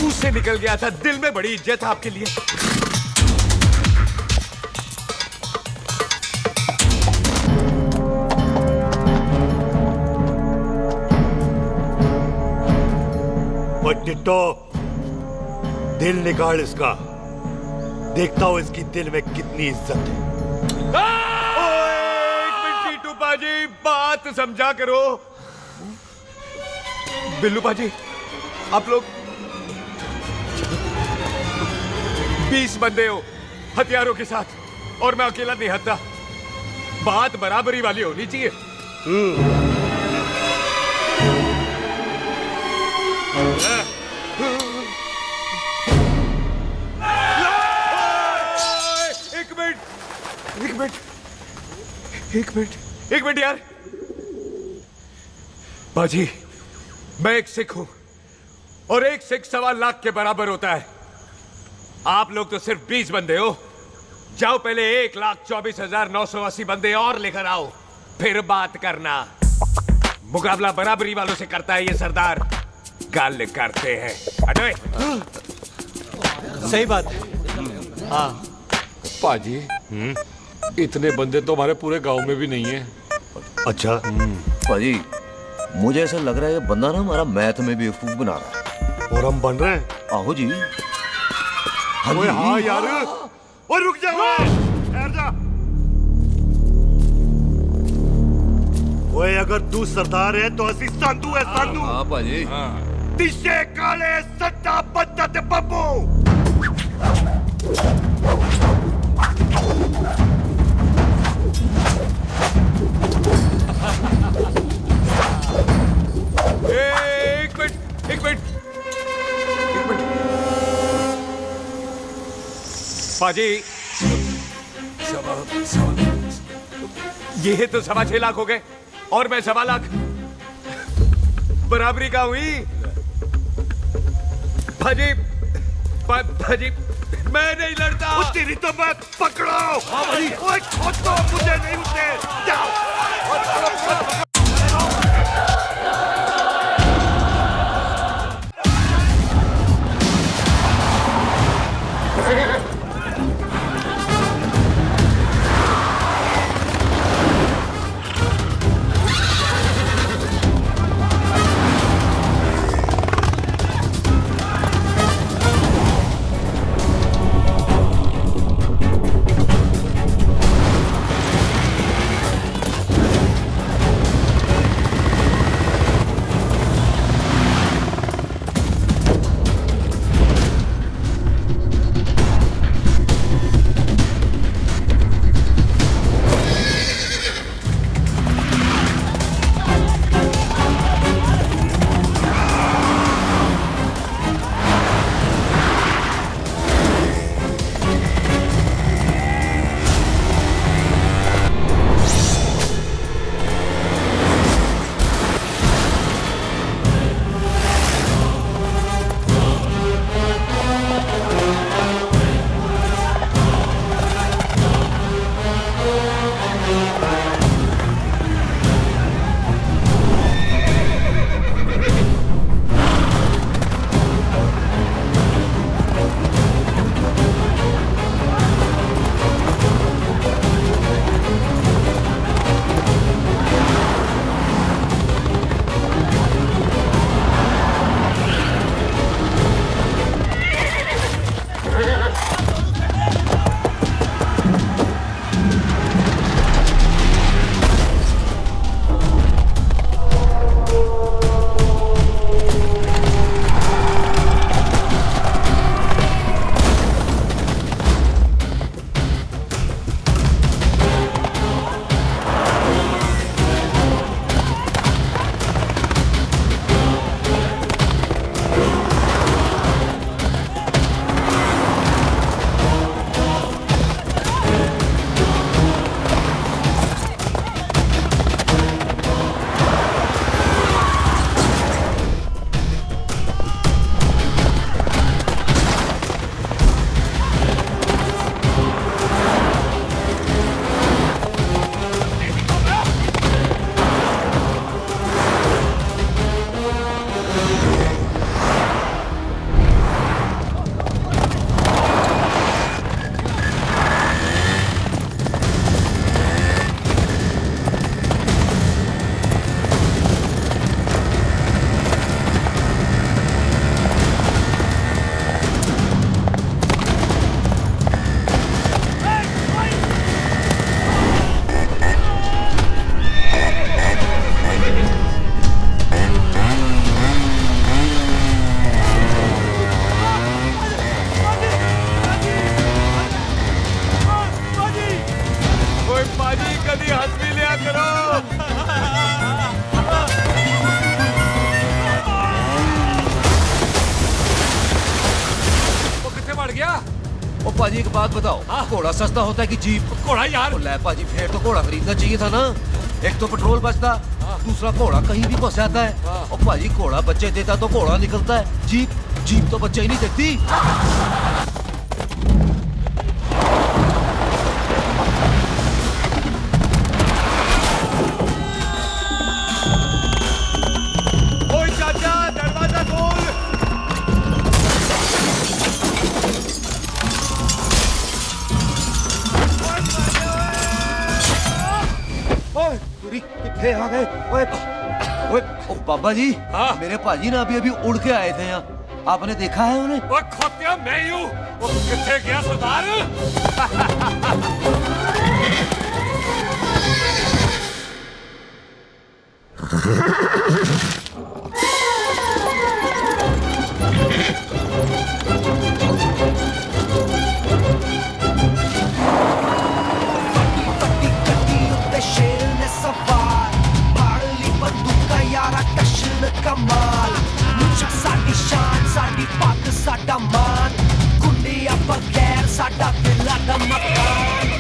मुंह से निकल गया था, दिल में बड़ी इज्जत है आपके लिए। टिट्टो, दिल निकाल इसका, देखता हूं इसकी दिल में कितनी इज्जत है। एक मिनट टीटू पाजी, बात समझा करो। बिल्लू पाजी, आप लोग 20 बंदे हो हथियारों के साथ, और मैं अकेला नहीं हत्या। बात बराबरी वाली होनी चाहिए। एक मिनट यार। बाजी, मैं एक सिख हूं, और एक सिख 1.25 लाख के बराबर होता है। आप लोग तो सिर्फ 20 बंदे हो। जाओ पहले 1,24,980 बंदे और लेकर आओ, फिर बात करना। मुकाबला बराबरी वालों से करता है ये सरदार, गाल करते हैं। हटो। सही बात है। हाँ पाजी, इतने बंदे तो हमारे पूरे गांव में भी नहीं है। अच्छा पाजी, मुझे ऐसा लग रहा है ये बंदा ना हमारा मैथ में बेवकूफ बना रहा है। और हम बन रहे हैं? आहो जी। ओए हाँ यार, और रुक जा, ठहर जा। ओए अगर तू सरदार है तो असी संधू है, संधू। हाँ पाजी। दिशे काले सट्टा बद्दा ते बब्बू। एक मिनट पाजी, ये तो 6.25 लाख हो गए, और मैं 1.25 लाख। बराबरी का हुई भाजी। भाजी, मैं नहीं लड़ता। तेरी तो मैं पकड़ो। ओए छोड़ दो मुझे, नहीं उठे। जाओ। बात बताओ, घोड़ा सस्ता होता है कि जीप? घोड़ा यार। ले पाजी, फिर तो घोड़ा खरीदना चाहिए था ना। एक तो पेट्रोल बचता, दूसरा घोड़ा कहीं भी फंस जाता है। और पाजी घोड़ा बच्चे देता तो घोड़ा निकलता है, जीप तो बच्चे ही नहीं देती। ओए चाचा, दरवाजा खोल। कितने आ गए? ओए ओ बाबा जी, मेरे पाजी ना अभी उड़ के आए थे यहाँ, आपने देखा है उन्हें? ओए खोतिया, मैं ही हूँ। वो कितने गया सरदार? कमाल मुझा साडी शान साडी पग साडा मान गुंडिया बगैर साडा दिला दा मकान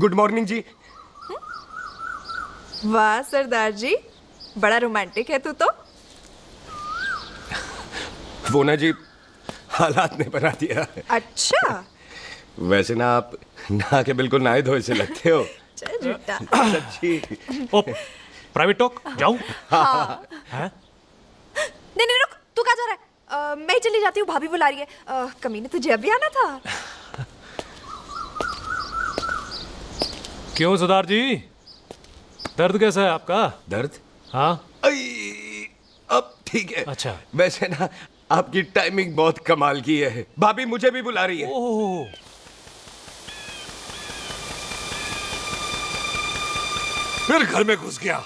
गुड मॉर्निंग जी। वाह सरदार जी, बड़ा रोमांटिक है तू तो। वो ना जी, हालात ने बना दिया। अच्छा। वैसे ना आप नहा के बिल्कुल नहाए धोए से लगते हो। चल झूठा। सच्ची। ओ, प्राइवेट टॉक जाऊं? हाँ। हैं? नहीं रुक, तू कहाँ जा रहा है? मैं ही चली जाती हूँ, भाभी बुला रही है। कमीने तुझे अभी आना था। क्यों सरदार जी, दर्द कैसा है आपका? दर्द? हाँ। अब ठीक है। अच्छा। वैसे ना आपकी टाइमिंग बहुत कमाल की है। भाभी मुझे भी बुला रही है। ओह। फिर घर में घुस गया।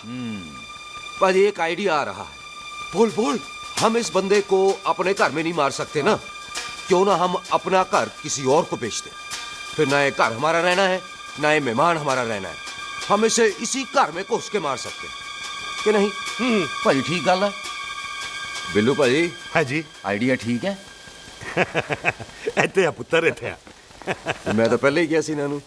पाजी एक आइडिया आ रहा है। बोल बोल। हम इस बंदे को अपने घर में नहीं मार सकते ना, क्यों ना हम अपना घर किसी और को बेच दें। फिर ना ये घर हमारा रहना है, ना ये मेहमान हमारा रहना है। हम इसे इसी घर में घुस के मार सकते हैं कि नहीं? भाजी ठीक गल है। बिल्लू भाजी। हाँ जी। आइडिया ठीक है। इतने पुत्र इतने मैं तो पहले ही गया सी नानू।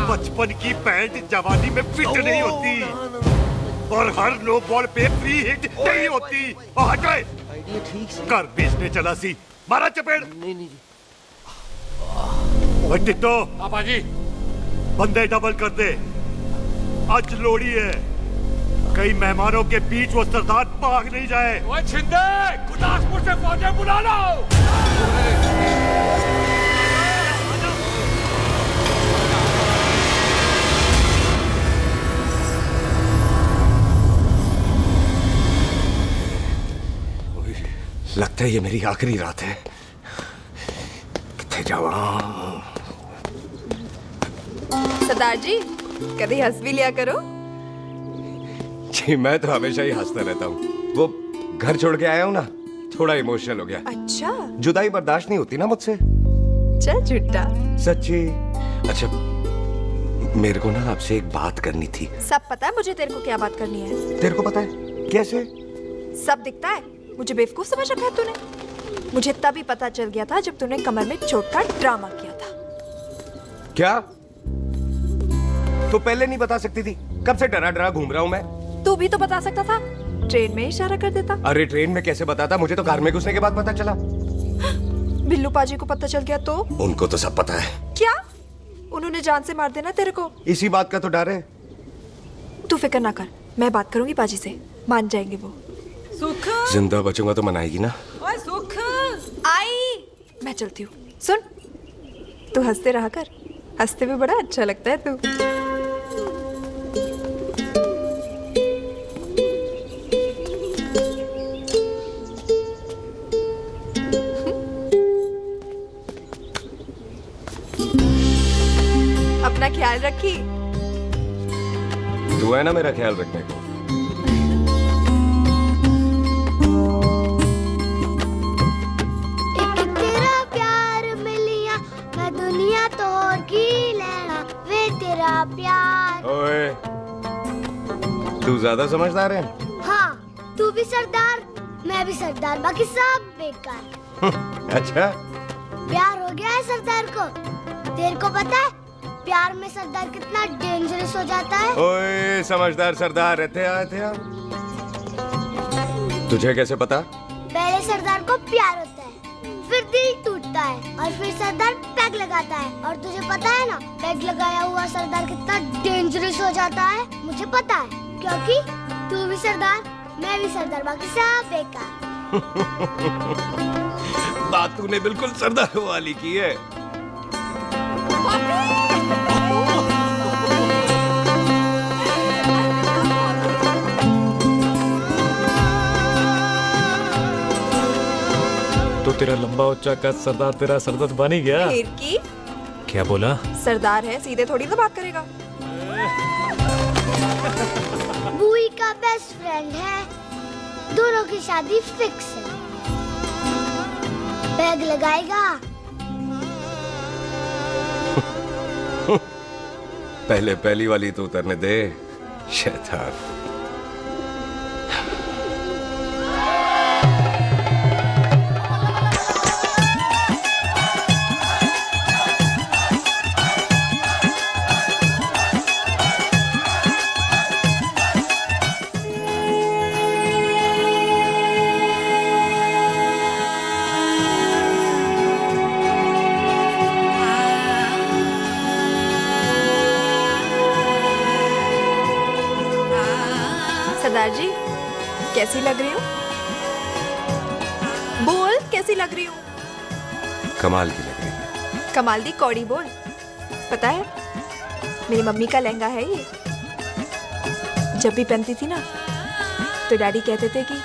बचपन की पैंट जवानी में फिट नहीं होती और हर नो बॉल पे फ्री हिट नहीं होती। और हटाए घर बेचने चला सी, मारा चपेड़। नहीं नहीं जी। टिट्टो पाजी, बंदे डबल कर दे, आज लोड़ी है। कई मेहमानों के बीच वो सरदार भाग नहीं जाए। ओए छिंदे, गुरदासपुर से फौजें बुला लो। है ये मेरी आखिरी रात है। किथे जावा? सरदार जी कभी हंस भी लिया करो। जी मैं तो हमेशा ही हंसता रहता हूँ। वो घर छोड़ के आया हूँ ना, थोड़ा इमोशनल हो गया। अच्छा जुदाई बर्दाश्त नहीं होती ना मुझसे। चल झूठा। सच्ची। अच्छा मेरे को ना आपसे एक बात करनी थी। सब पता है मुझे तेरे को क्या बात करनी है। तेरे को पता है? कैसे? सब दिखता है। मुझे बेवकूफ समझ रखा है तूने। मुझे तभी पता चल गया था जब तूने कमर में चोट का ड्रामा किया था। क्या? तो पहले नहीं बता सकती थी? कब से डरा डरा घूम रहा हूँ मैं। तू भी तो बता सकता था, ट्रेन में इशारा कर देता। अरे ट्रेन में कैसे बताता? मुझे तो कार में घुसने के बाद पता चला। बिल्लू पाजी को पता चल गया तो? उनको तो सब पता है। क्या? उन्होंने जान से मार देना तेरे को। इसी बात का तो डर है। तू फिक्र ना कर, मैं बात करूंगी पाजी से, मान जाएंगे वो। सुख जिंदा बचूंगा तो मनाएगी ना? ओए सुख आई मैं चलती हूँ। सुन तू हंसते रहा कर, हंसते में बड़ा अच्छा लगता है तू। अपना ख्याल रखी। तू है ना मेरा ख्याल रखने को। एक तेरा प्यार मिलिया मैं दुनिया तोड़ की लेना वे तेरा प्यार। ओए तू ज्यादा समझदार है। हाँ तू भी सरदार मैं भी सरदार, बाकी सब बेकार। अच्छा प्यार हो गया है सरदार को। तेरे को पता है प्यार में सरदार कितना डेंजरस हो जाता है। ओए समझदार सरदार रहते आ। तुझे कैसे पता? पहले सरदार को प्यार होता है, फिर दिल टूटता है और फिर सरदार पैग लगाता है। और तुझे पता है ना पैग लगाया हुआ सरदार कितना डेंजरस हो जाता है। मुझे पता है क्योंकि तू भी सरदार मैं भी सरदार, बाकी सब बेकार। बात तूने बिल्कुल सरदार वाली की है। तो तेरा लंबा उच्चा कद सरदार तेरा सरदर्द बन ही गया। फिर की क्या बोला? सरदार है, सीधे थोड़ी ना बात करेगा। बुई का बेस्ट फ्रेंड है, दोनों की शादी फिक्स है। पैग लगाएगा। पहले पहली वाली तो उतरने दे शैतान। सरदार जी कैसी लग रही हूँ? बोल कैसी लग रही हूँ? कमाल की लग रही है। कमाल दी कौड़ी बोल। पता है मेरी मम्मी का लहंगा है ये। जब भी पहनती थी ना तो डैडी कहते थे कि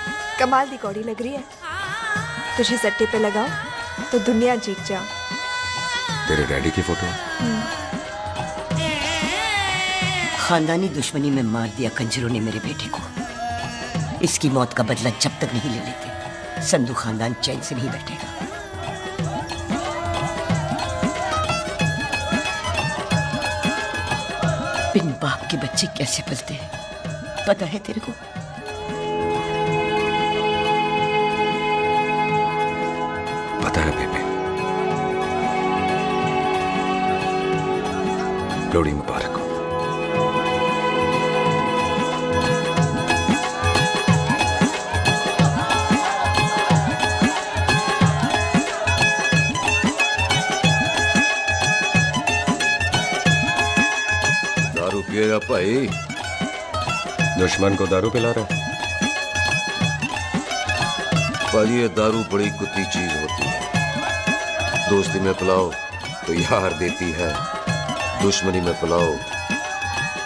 कमाल दी कौड़ी लग रही है, तुझे सट्टे पे लगाओ तो दुनिया जीत जाओ। तेरे डैडी की फोटो? खानदानी दुश्मनी में मार दिया कंजरों ने मेरे बेटे को। इसकी मौत का बदला जब तक नहीं ले लेते संधू खानदान चैन से नहीं बैठेगा। बिन बाप के बच्चे कैसे पलते हैं पता है तेरे को? पता है बेबे। लोहड़ी मुबारक हो। दारू पिएगा भाई? दुश्मन को दारू पिला रहा है? पर ये दारू बड़ी कुत्ती चीज होती है। दोस्ती में पिलाओ तो यार देती है, दुश्मनी में पिलाओ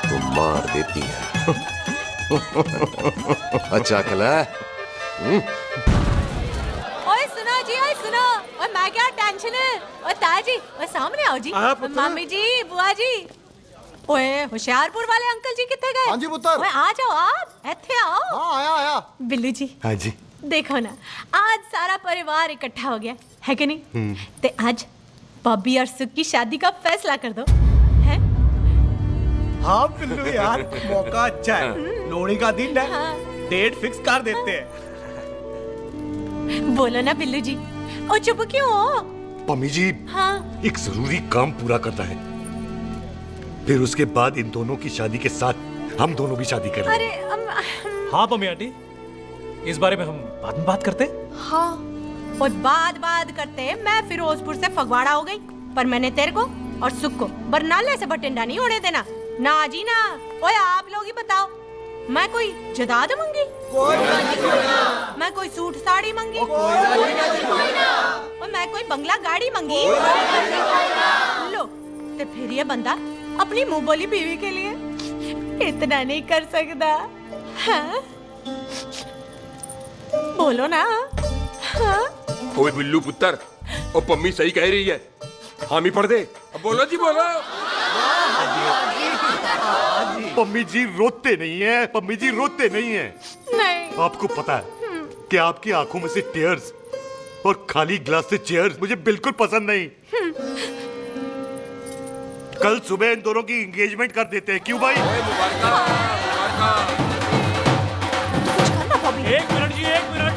तो मार देती है। अच्छा खिला। ओए ओए मैं क्या टेंशन है। ओए ताजी ओए सामने आओ जी। मम्मी जी बुआ जी। ओए होशियारपुर वाले अंकल जी कितने गए? हाँ जी पुत्र। ओए आ जाओ आप इत्थे आओ। हाँ आया। बिल्लू जी। हाँ जी। देखो ना आज सारा परिवार इकट्ठा हो गया है कि नहीं? ते आज बॉबी और सुख की शादी का फैसला कर दो। है? हाँ बिल्लू यार मौका अच्छा है। लोहड़ी का दिन है। डेट फिक्स कर देते हैं। बोलो ना बिल्लू जी। ओ चुप क्यों हो? पम्मी जी हाँ एक जरूरी काम पूरा करना है, फिर उसके बाद इन दोनों की शादी के साथ हम दोनों भी शादी करेंगे। अरे हाँ पम्मी आंटी, इस बारे में हम बाद में बात करते। हाँ और बाद करते। मैं फिरोजपुर से फगवाड़ा हो गई, पर मैंने तेरे को और सुख को बरनाले से बठिंडा नहीं होने देना। ना जी ना। ओए आप लोग ही बताओ, मैं कोई जदाद मंगी? मैं कोई सूट साड़ी मंगी? और मैं कोई बंगला गाड़ी मंगी? लो तो फिर ये बंदा अपनी मुंह बोली बीवी के लिए इतना नहीं कर सकता। हाँ? बोलो ना। हाँ? ओए बिल्लू पुत्र, ओ पम्मी सही कह रही है, हामी पढ़ दे। अब बोलो जी बोलो। पम्मी जी रोते नहीं है, पम्मी जी रोते नहीं है। नहीं। आपको पता है कि आपकी आंखों में से टीयर्स और खाली ग्लास से चेयर्स मुझे बिल्कुल पसंद नहीं। कल सुबह इन दोनों की एंगेजमेंट कर देते हैं, क्यों भाई? एक मिनट जी, एक मिनट।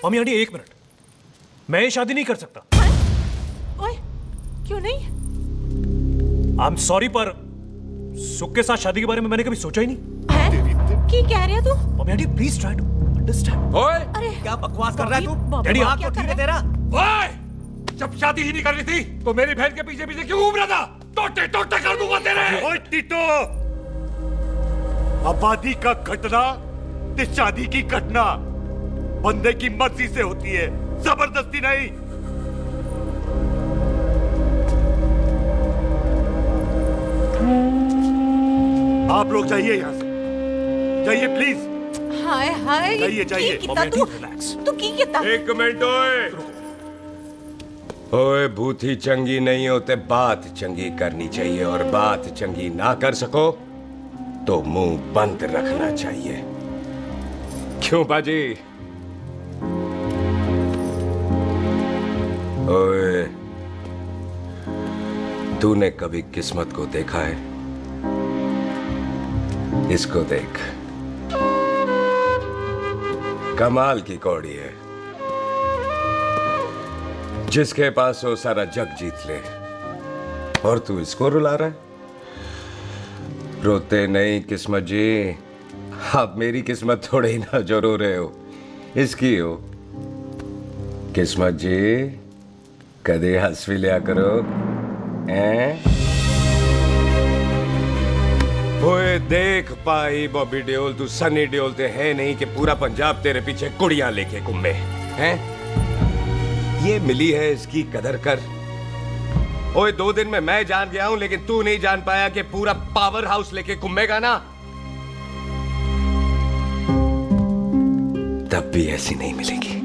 मम्मी आंटी एक मिनट, मैं ये शादी नहीं कर सकता। ओए क्यों नहीं? आई एम सॉरी, पर सुख के साथ शादी के बारे में मैंने कभी सोचा ही नहीं। है? की कह रहे हो तू? Mummy aunty please try to understand. ओए अरे क्या बकवास कर रहा है तू? डैडी दिमाग तो ठीक है तेरा? ओए जब शादी ही नहीं करनी थी तो मेरी बहन के पीछे पीछे क्यों घूम रहा था? टोटे कर दूंगा तेरे। ओए टीटो, आबादी का घटना ते शादी की घटना बंदे की मर्जी से होती है, जबरदस्ती नहीं। आप लोग जाइए यहाँ से, जाइए प्लीज। हाय हाय जाइए। की कितना तू की कितना? एक मिनट ओए भूथी चंगी नहीं होते, बात चंगी करनी चाहिए, और बात चंगी ना कर सको तो मुंह बंद रखना चाहिए। क्यों बाजी? ओए तूने कभी किस्मत को देखा है? इसको देख, कमाल की कौड़ी है, जिसके पास वो सारा जग जीत ले, और तू इसको रुला रहा है? रोते नहीं किस्मत जी, आप मेरी किस्मत थोड़े ही ना जो रो रहे हो, इसकी हो। किस्मत जी कदे हंस भी लिया करो। ओए देख पाई बॉबी देओल, तू सनी देओल ते है नहीं कि पूरा पंजाब तेरे पीछे कुड़ियां लेके घूमे हैं? ये मिली है, इसकी कदर कर। ओए 2 दिन में मैं जान गया हूं, लेकिन तू नहीं जान पाया कि पूरा पावर हाउस लेके घूमेगा ना, तब भी ऐसी नहीं मिलेगी।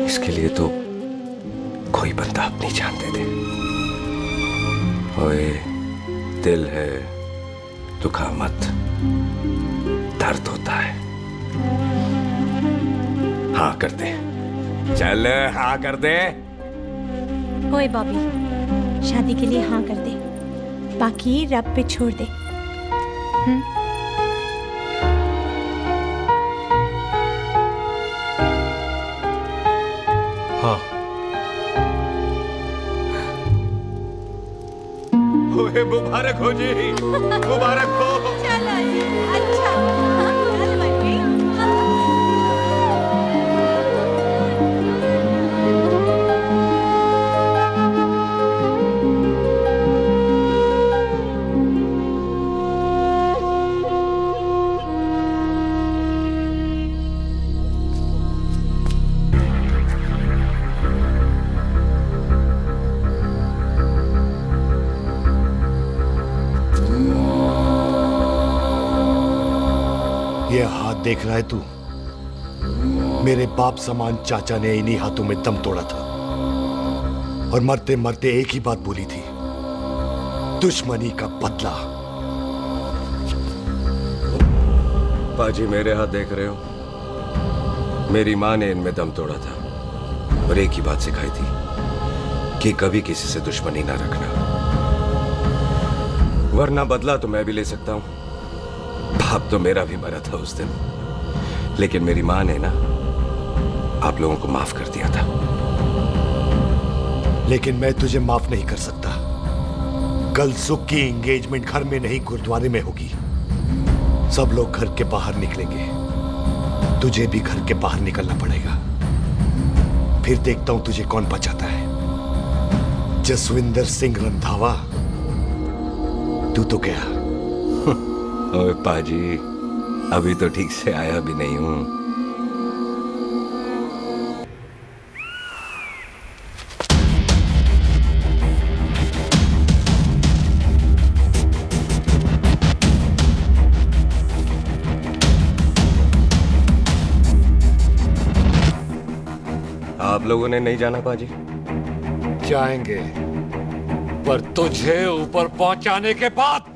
इसके लिए तो कोई बंदा अपनी जान दे दे। ओए दिल है, दुखा मत, दर्द होता है। हाँ कर दे, चल हाँ कर दे। ओए बॉबी शादी के लिए हाँ कर दे, बाकी रब पे छोड़ दे। हाँ। ओए मुबारक हो जी, मुबारक हो। चलो जी, अच्छा। चल बच्ची। देख रहा है तू? मेरे बाप समान चाचा ने इन्हीं हाथों में दम तोड़ा था और मरते मरते एक ही बात बोली थी, दुश्मनी का बदला। पाजी मेरे हाथ देख रहे हो? मेरी माँ ने इनमें दम तोड़ा था और एक ही बात सिखाई थी कि कभी किसी से दुश्मनी ना रखना, वरना बदला तो मैं भी ले सकता हूं। बाप तो मेरा भी मरा था उस दिन, लेकिन मेरी माँ ने ना आप लोगों को माफ कर दिया था। लेकिन मैं तुझे माफ नहीं कर सकता। कल सुख की एंगेजमेंट घर में नहीं गुरुद्वारे में होगी। सब लोग घर के बाहर निकलेंगे, तुझे भी घर के बाहर निकलना पड़ेगा। फिर देखता हूं तुझे कौन बचाता है। जसविंदर सिंह रंधावा, तू तो गया। ओए पाजी, अभी तो ठीक से आया भी नहीं हूं। आप लोगों ने नहीं जाना पाजी? जाएंगे, पर तुझे ऊपर पहुंचाने के बाद।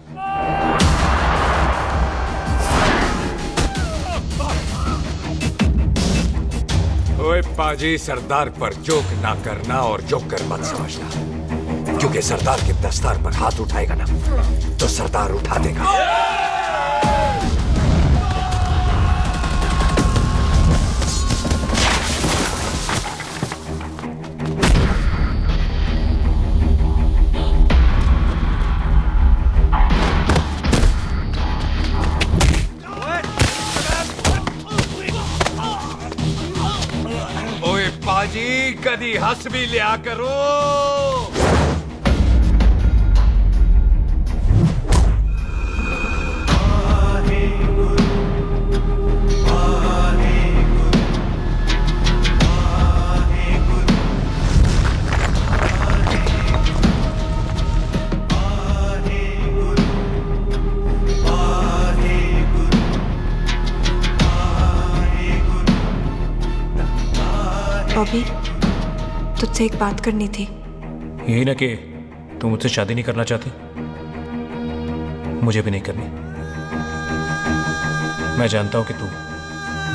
ओए पाजी, सरदार पर जोक ना करना और जोक कर मत समझना, क्योंकि सरदार के दस्तार पर हाथ उठाएगा ना तो सरदार उठा देगा। पाजी, कदी हंस भी लिया करो। बॉबी, तुझसे एक बात करनी थी। यही ना कि तू मुझसे शादी नहीं करना चाहती, मुझे भी नहीं करनी। मैं जानता हूं कि तू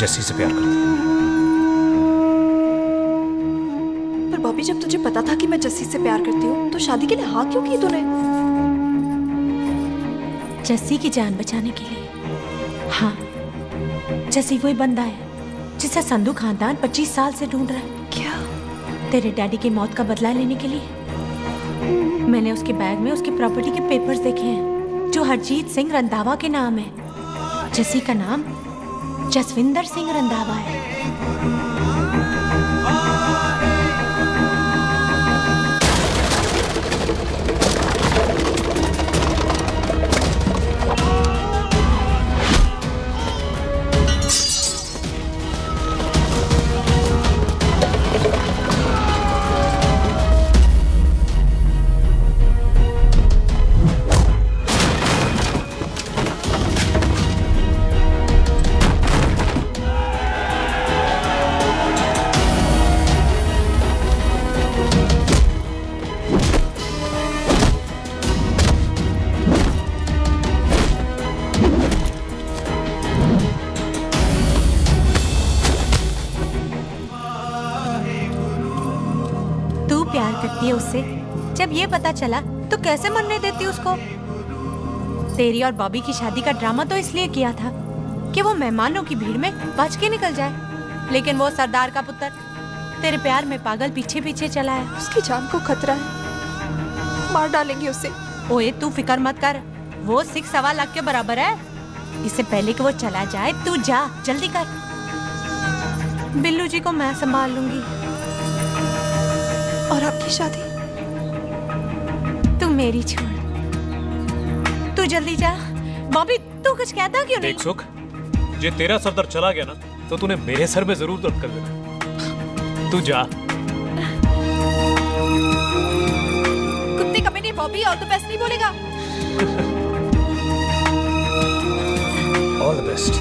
जस्सी से प्यार करती है। पर बॉबी, जब तुझे पता था कि मैं जस्सी से प्यार करती हूँ तो शादी के लिए हाँ क्यों की तूने? जस्सी की जान बचाने के लिए। हाँ, जस्सी वही बंदा है जिसे संधू खानदान 25 साल से ढूंढ रहा है। क्या? तेरे डैडी की मौत का बदला लेने के लिए। मैंने उसके बैग में उसकी प्रॉपर्टी के पेपर्स देखे हैं जो हरजीत सिंह रंधावा के नाम है। जस्सी का नाम जसविंदर सिंह रंधावा है। करती है उससे। जब ये पता चला तो कैसे मरने देती उसको? तेरी और बॉबी की शादी का ड्रामा तो इसलिए किया था कि वो मेहमानों की भीड़ में बच के निकल जाए, लेकिन वो सरदार का पुत्र तेरे प्यार में पागल पीछे पीछे चला है। उसकी जान को खतरा है, मार डालेंगे उसे। ओए तू फिक्र मत कर, वो 6.25 लाख के बराबर है। इससे पहले कि वो चला जाए तू जा, जल्दी कर। बिल्लू जी को मैं संभाल लूंगी। और आपकी शादी? तू मेरी छोड़, तू जल्दी जा। बॉबी तू कुछ कहता क्यों नहीं? देख सुख, जे तेरा सरदार चला गया ना तो तूने मेरे सर में जरूर दर्द कर देना। तू जा। कुत्ते कमीने बॉबी, और तो बेस्ट नहीं बोलेगा। All the best.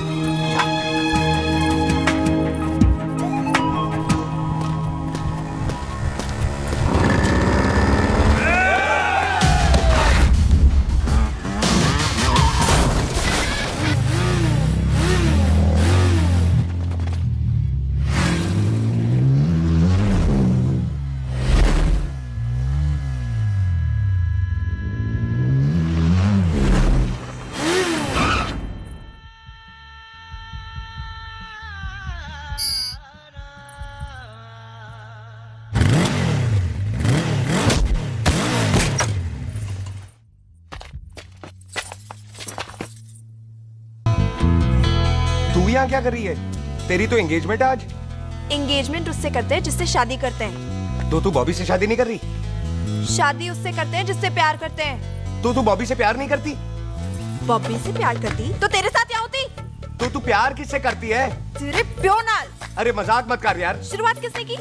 यहाँ क्या कर रही है? तेरी तो एंगेजमेंट है आज। एंगेजमेंट उससे करते हैं जिससे शादी करते हैं। तो तू बॉबी से शादी नहीं कर रही? शादी उससे करते हैं जिससे प्यार करते हैं। तो तू बॉबी से प्यार नहीं करती? बॉबी से प्यार करती तो तेरे साथ क्या होती? तो तू प्यार किससे करती है? तेरे प्यो नाल। अरे मजाक मत कर यार। शुरुआत किसने की?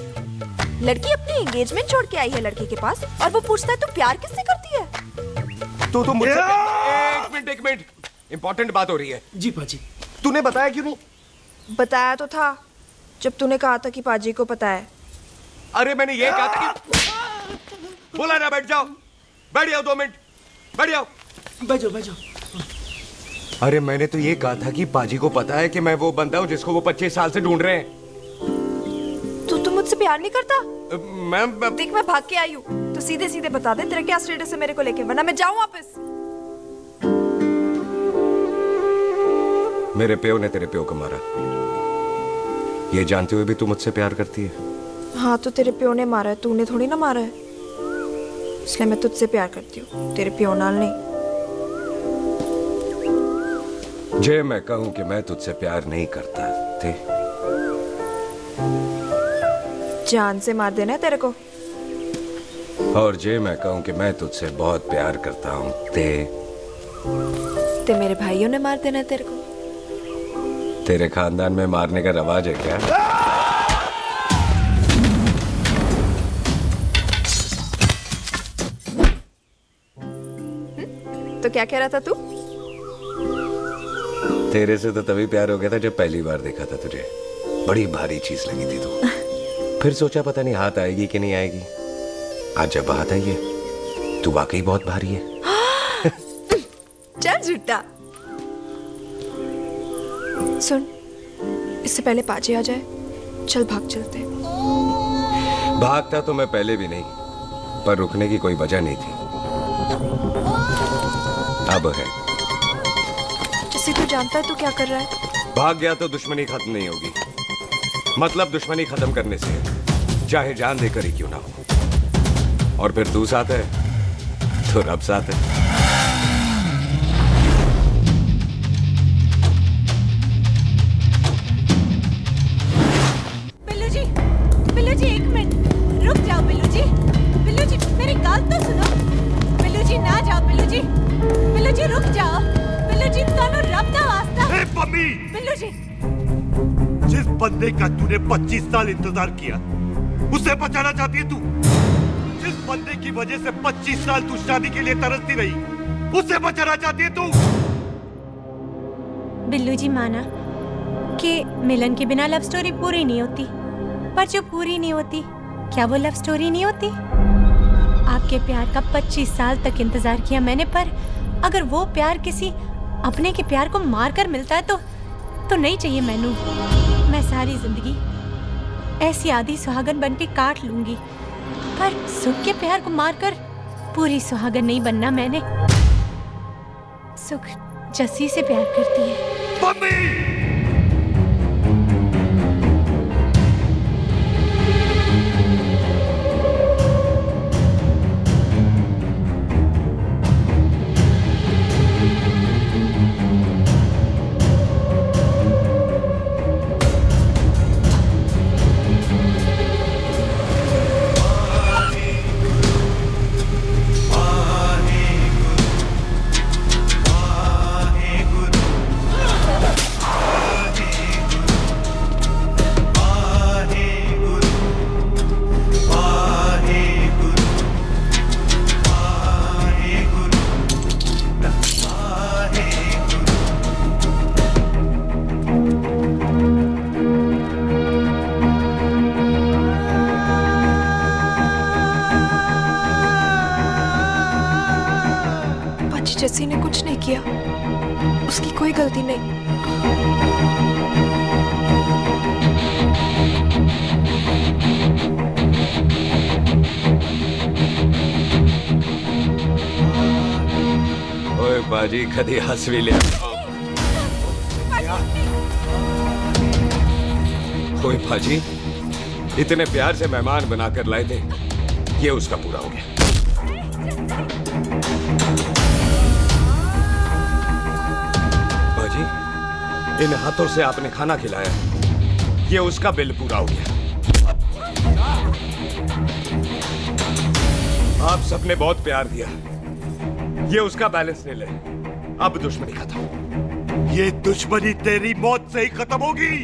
लड़की अपनी एंगेजमेंट छोड़ के आई है लड़के के पास और वो पूछता है तू प्यार किससे करती है? तो तू मुझसे एक मिनट इंपॉर्टेंट बात हो रही है। जी पाजी। तूने बताया क्यों नहीं? बताया तो था जब तूने कहा था कि पाजी को पता है। अरे मैंने ये कहा था कि बोला ना बैठ जाओ। बैठ जाओ 2 मिनट। बैठ जाओ। बैठ जाओ। अरे मैंने तो ये कहा था कि पाजी को पता है कि मैं वो बंदा हूँ जिसको वो 25 साल से ढूंढ रहे हैं। तू मुझसे प्यार नहीं करता? मैं देख मैं भाग के आई हूँ तो सीधे सीधे बता दे तेरा क्या स्टेटस है मेरे को लेके, वरना मैं जाऊँ वापस। मेरे प्यो ने तेरे प्यो को मारा, ये जानते हुए भी तू मुझसे प्यार करती है? हाँ तो तेरे प्यो ने मारा है, तूने थोड़ी ना मारा है, इसलिए मैं तुझसे प्यार करती हूँ, तेरे प्यो नाल नहीं। जे मैं कहूं कि मैं तुझसे प्यार नहीं करता थे, जान से मार देना है तेरे को। और जे मैं कहूं कि मैं तुझसे बहुत प्यार करता हूं ते मेरे भाइयों ने मार देना है तेरे को। तेरे खानदान में मारने का रवाज है क्या? तो क्या कह रहा था तू? तेरे से तो तभी प्यार हो गया था जब पहली बार देखा था तुझे। बड़ी भारी चीज लगी थी तू। फिर सोचा पता नहीं हाथ आएगी कि नहीं आएगी। आज जब हाथ आई है तू वाकई बहुत भारी है। चल झूठा। सुन, इससे पहले पाजी आ जाए, चल भाग चलते। भागता तो मैं पहले भी नहीं, पर रुकने की कोई वजह नहीं थी। अब है। जैसे तू जानता है तू क्या कर रहा है। भाग गया तो दुश्मनी खत्म नहीं होगी। मतलब दुश्मनी खत्म करने से चाहे जान देकर ही क्यों ना हो। और फिर तू साथ है तो रब साथ है। बिल्लू जी 1 मिनट रुक जाओ। बिल्लू जी मेरी बात तो सुनो। बिल्लू जी ना जाओ। बिल्लू जी रुक जाओ। बिल्लू जी तानो रब दा वास्ता। ए पम्मी! बिल्लू जी, जिस बंदे का तूने 25 साल इंतजार किया उसे बचाना चाहती है तू। जिस बंदे की वजह से 25 साल तू शादी के लिए तरसती रही उसे बचाना चाहती है तू। बिल्लू जी माना कि मिलन के बिना लव स्टोरी पूरी नहीं होती, पर जो पूरी नहीं होती क्या वो लव स्टोरी नहीं होती? आपके प्यार का 25 साल तक इंतजार किया मैंने, पर अगर वो प्यार किसी अपने के प्यार को मार कर मिलता है तो नहीं चाहिए मैनू। मैं सारी जिंदगी ऐसी आधी सुहागन बन के काट लूंगी, पर सुख के प्यार को मारकर पूरी सुहागन नहीं बनना मैंने। सुख जस्सी से प्यार करती है। जस्सी ने कुछ नहीं किया, उसकी कोई गलती नहीं। ओए बाजी कदी हंस भी लिया। ओए बाजी इतने प्यार से मेहमान बनाकर लाए थे, ये उसका पूरा हो गया। इन हाथों से आपने खाना खिलाया, ये उसका बिल पूरा हो गया। आप सबने बहुत प्यार दिया, ये उसका बैलेंस ले ले। अब दुश्मनी खत्म। ये दुश्मनी तेरी मौत से ही खत्म होगी।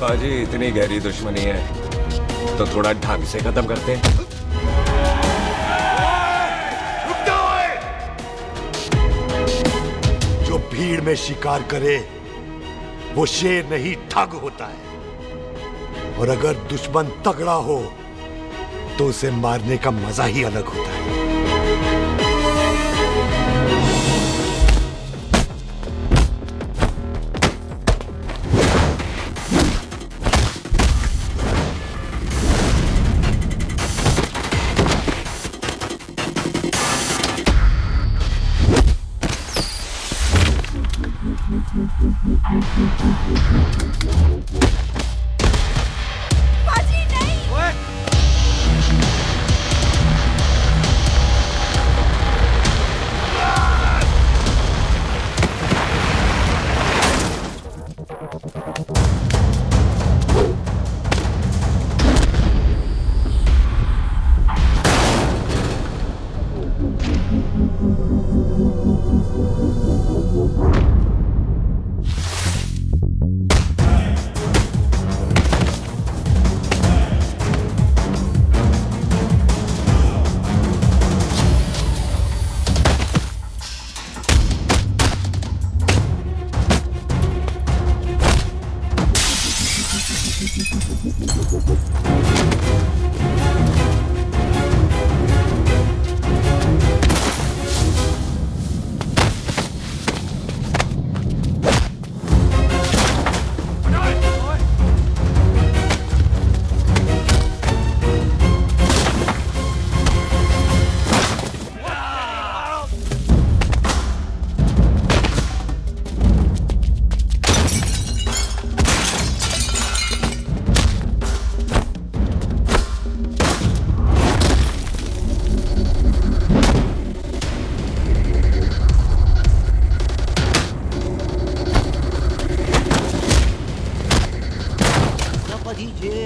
बाजी, इतनी गहरी दुश्मनी है तो थोड़ा ढंग से खत्म करते हैं। जो भीड़ में शिकार करे वो शेर नहीं ठग होता है, और अगर दुश्मन तगड़ा हो तो उसे मारने का मजा ही अलग होता है। बाजी नहीं।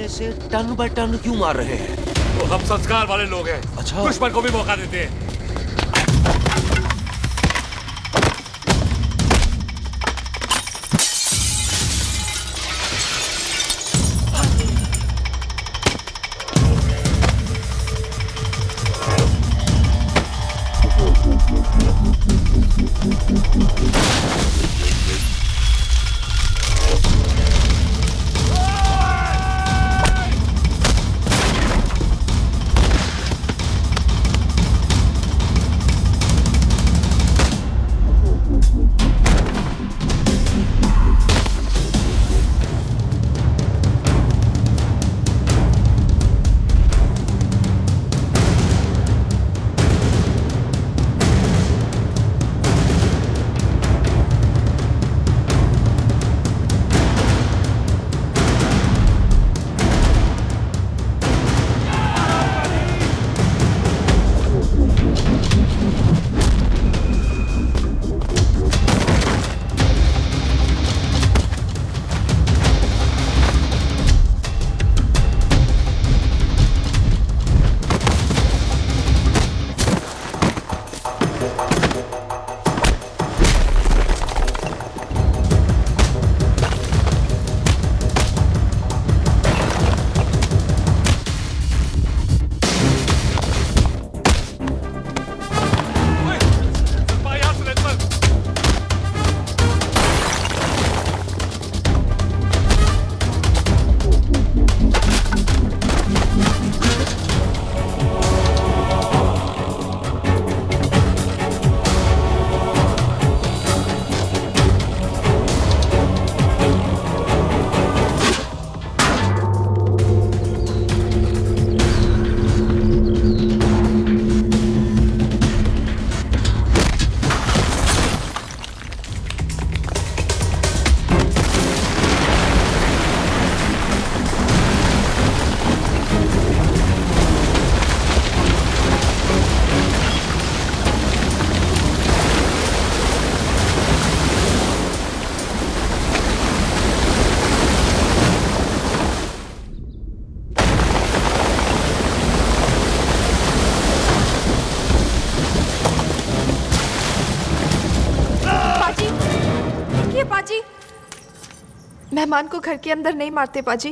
ऐसे टन बाय टन क्यों मार रहे हैं? तो हम संस्कार वाले लोग हैं। अच्छा। दुश्मन को भी मौका देते हैं। मेहमान को घर के अंदर नहीं मारते पाजी।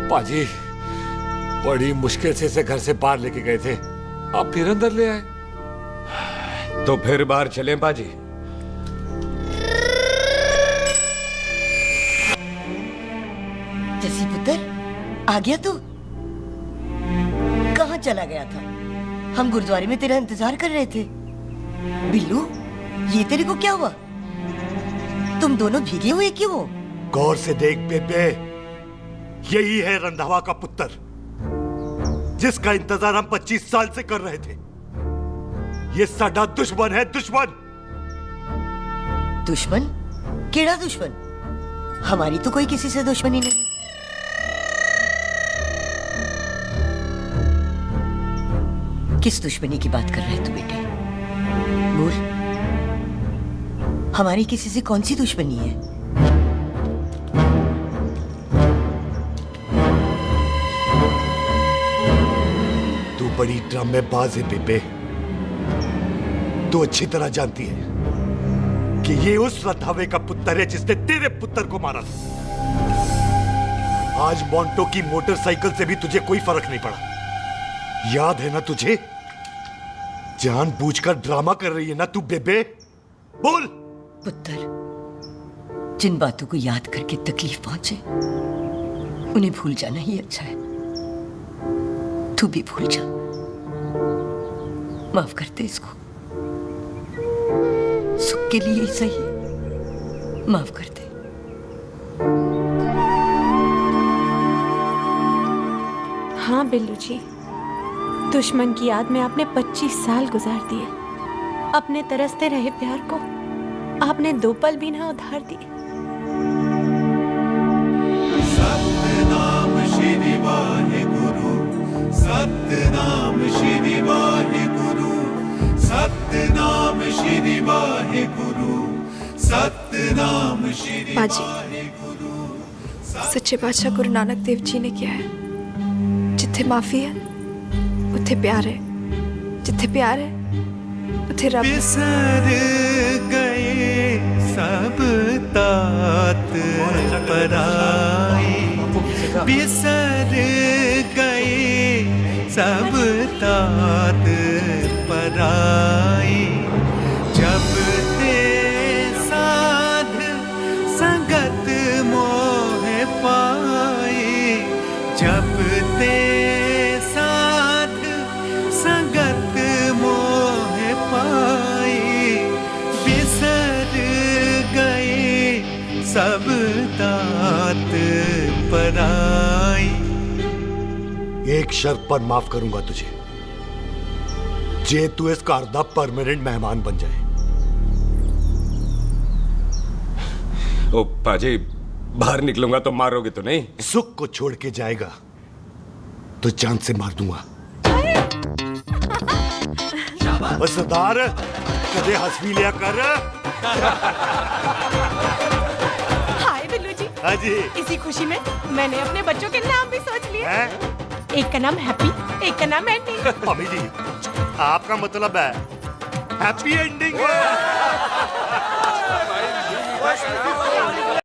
पाजी बड़ी मुश्किल से इसे घर से बाहर लेके गए थे, आप फिर अंदर ले आए। तो फिर बाहर चलें पाजी। जसी पुत्र, आ गया तू? कहाँ चला गया था? हम गुरुद्वारे में तेरा इंतजार कर रहे थे। बिल्लू, ये तेरे को क्या हुआ? तुम दोनों भीगे हुए क्यों हो? गौर से देख बेबे, यही है रंधावा का पुत्र, जिसका इंतजार हम 25 साल से कर रहे थे। ये साडा दुश्मन है, दुश्मन। दुश्मन? केड़ा दुश्मन? हमारी तो कोई किसी से दुश्मनी नहीं। किस दुश्मनी की बात कर रहे तू बेटे? बोल, हमारी किसी से कौन सी दुश्मनी है? तू बड़ी ड्रामेबाज है बेबे। तू अच्छी तरह जानती है कि ये उस रंधावे का पुत्र है जिसने तेरे पुत्र को मारा था। आज मोंटो की मोटरसाइकिल से भी तुझे कोई फर्क नहीं पड़ा। याद है ना तुझे? जानबूझकर ड्रामा कर रही है ना तू बेबे? बोल। पुत्र, जिन बातों को याद करके तकलीफ पहुंचे उन्हें भूल जाना ही अच्छा है। तू भी भूल जा। माफ कर दे इसको, सुख के लिए ही सही, माफ कर दे। हाँ बिल्लू जी, दुश्मन की याद में आपने 25 साल गुजार दिए। अपने तरसते रहे प्यार को आपने 2 पल भी ना उधार दिए। सतनाम श्री वाहेगुरु, सतनाम श्री वाहेगुरु, सतनाम श्री वाहेगुरु, सतनाम श्री पाजी, सच्चे बादशाह गुरु नानक देव जी ने किया है, जिथे माफी है उथे प्यार है, जिथे प्यार है उथे रब। बिसर गए सब तात पराए, बिसर गए सब तात पराए, जब ते साध संगत मोह पाए, जब ते साध संगत मोह पाए, बिसर गए सब तात पराए। एक शर्त पर माफ करूंगा तुझे, जे तू इस कार दा परमानेंट मेहमान बन जाए। ओ पाजी, बाहर निकलूंगा तो मारोगे तो नहीं? सुख को छोड़ के जाएगा तो जान से मार दूंगा। सरदार, कदे हंस भी लिया कर। हाय बिल्लू जी। हाँ जी। इसी खुशी में मैंने अपने बच्चों के नाम भी सोच लिए। एक का नाम हैप्पी, एक का नाम एंडिंग। अभी जी, आपका मतलब है हैप्पी एंडिंग।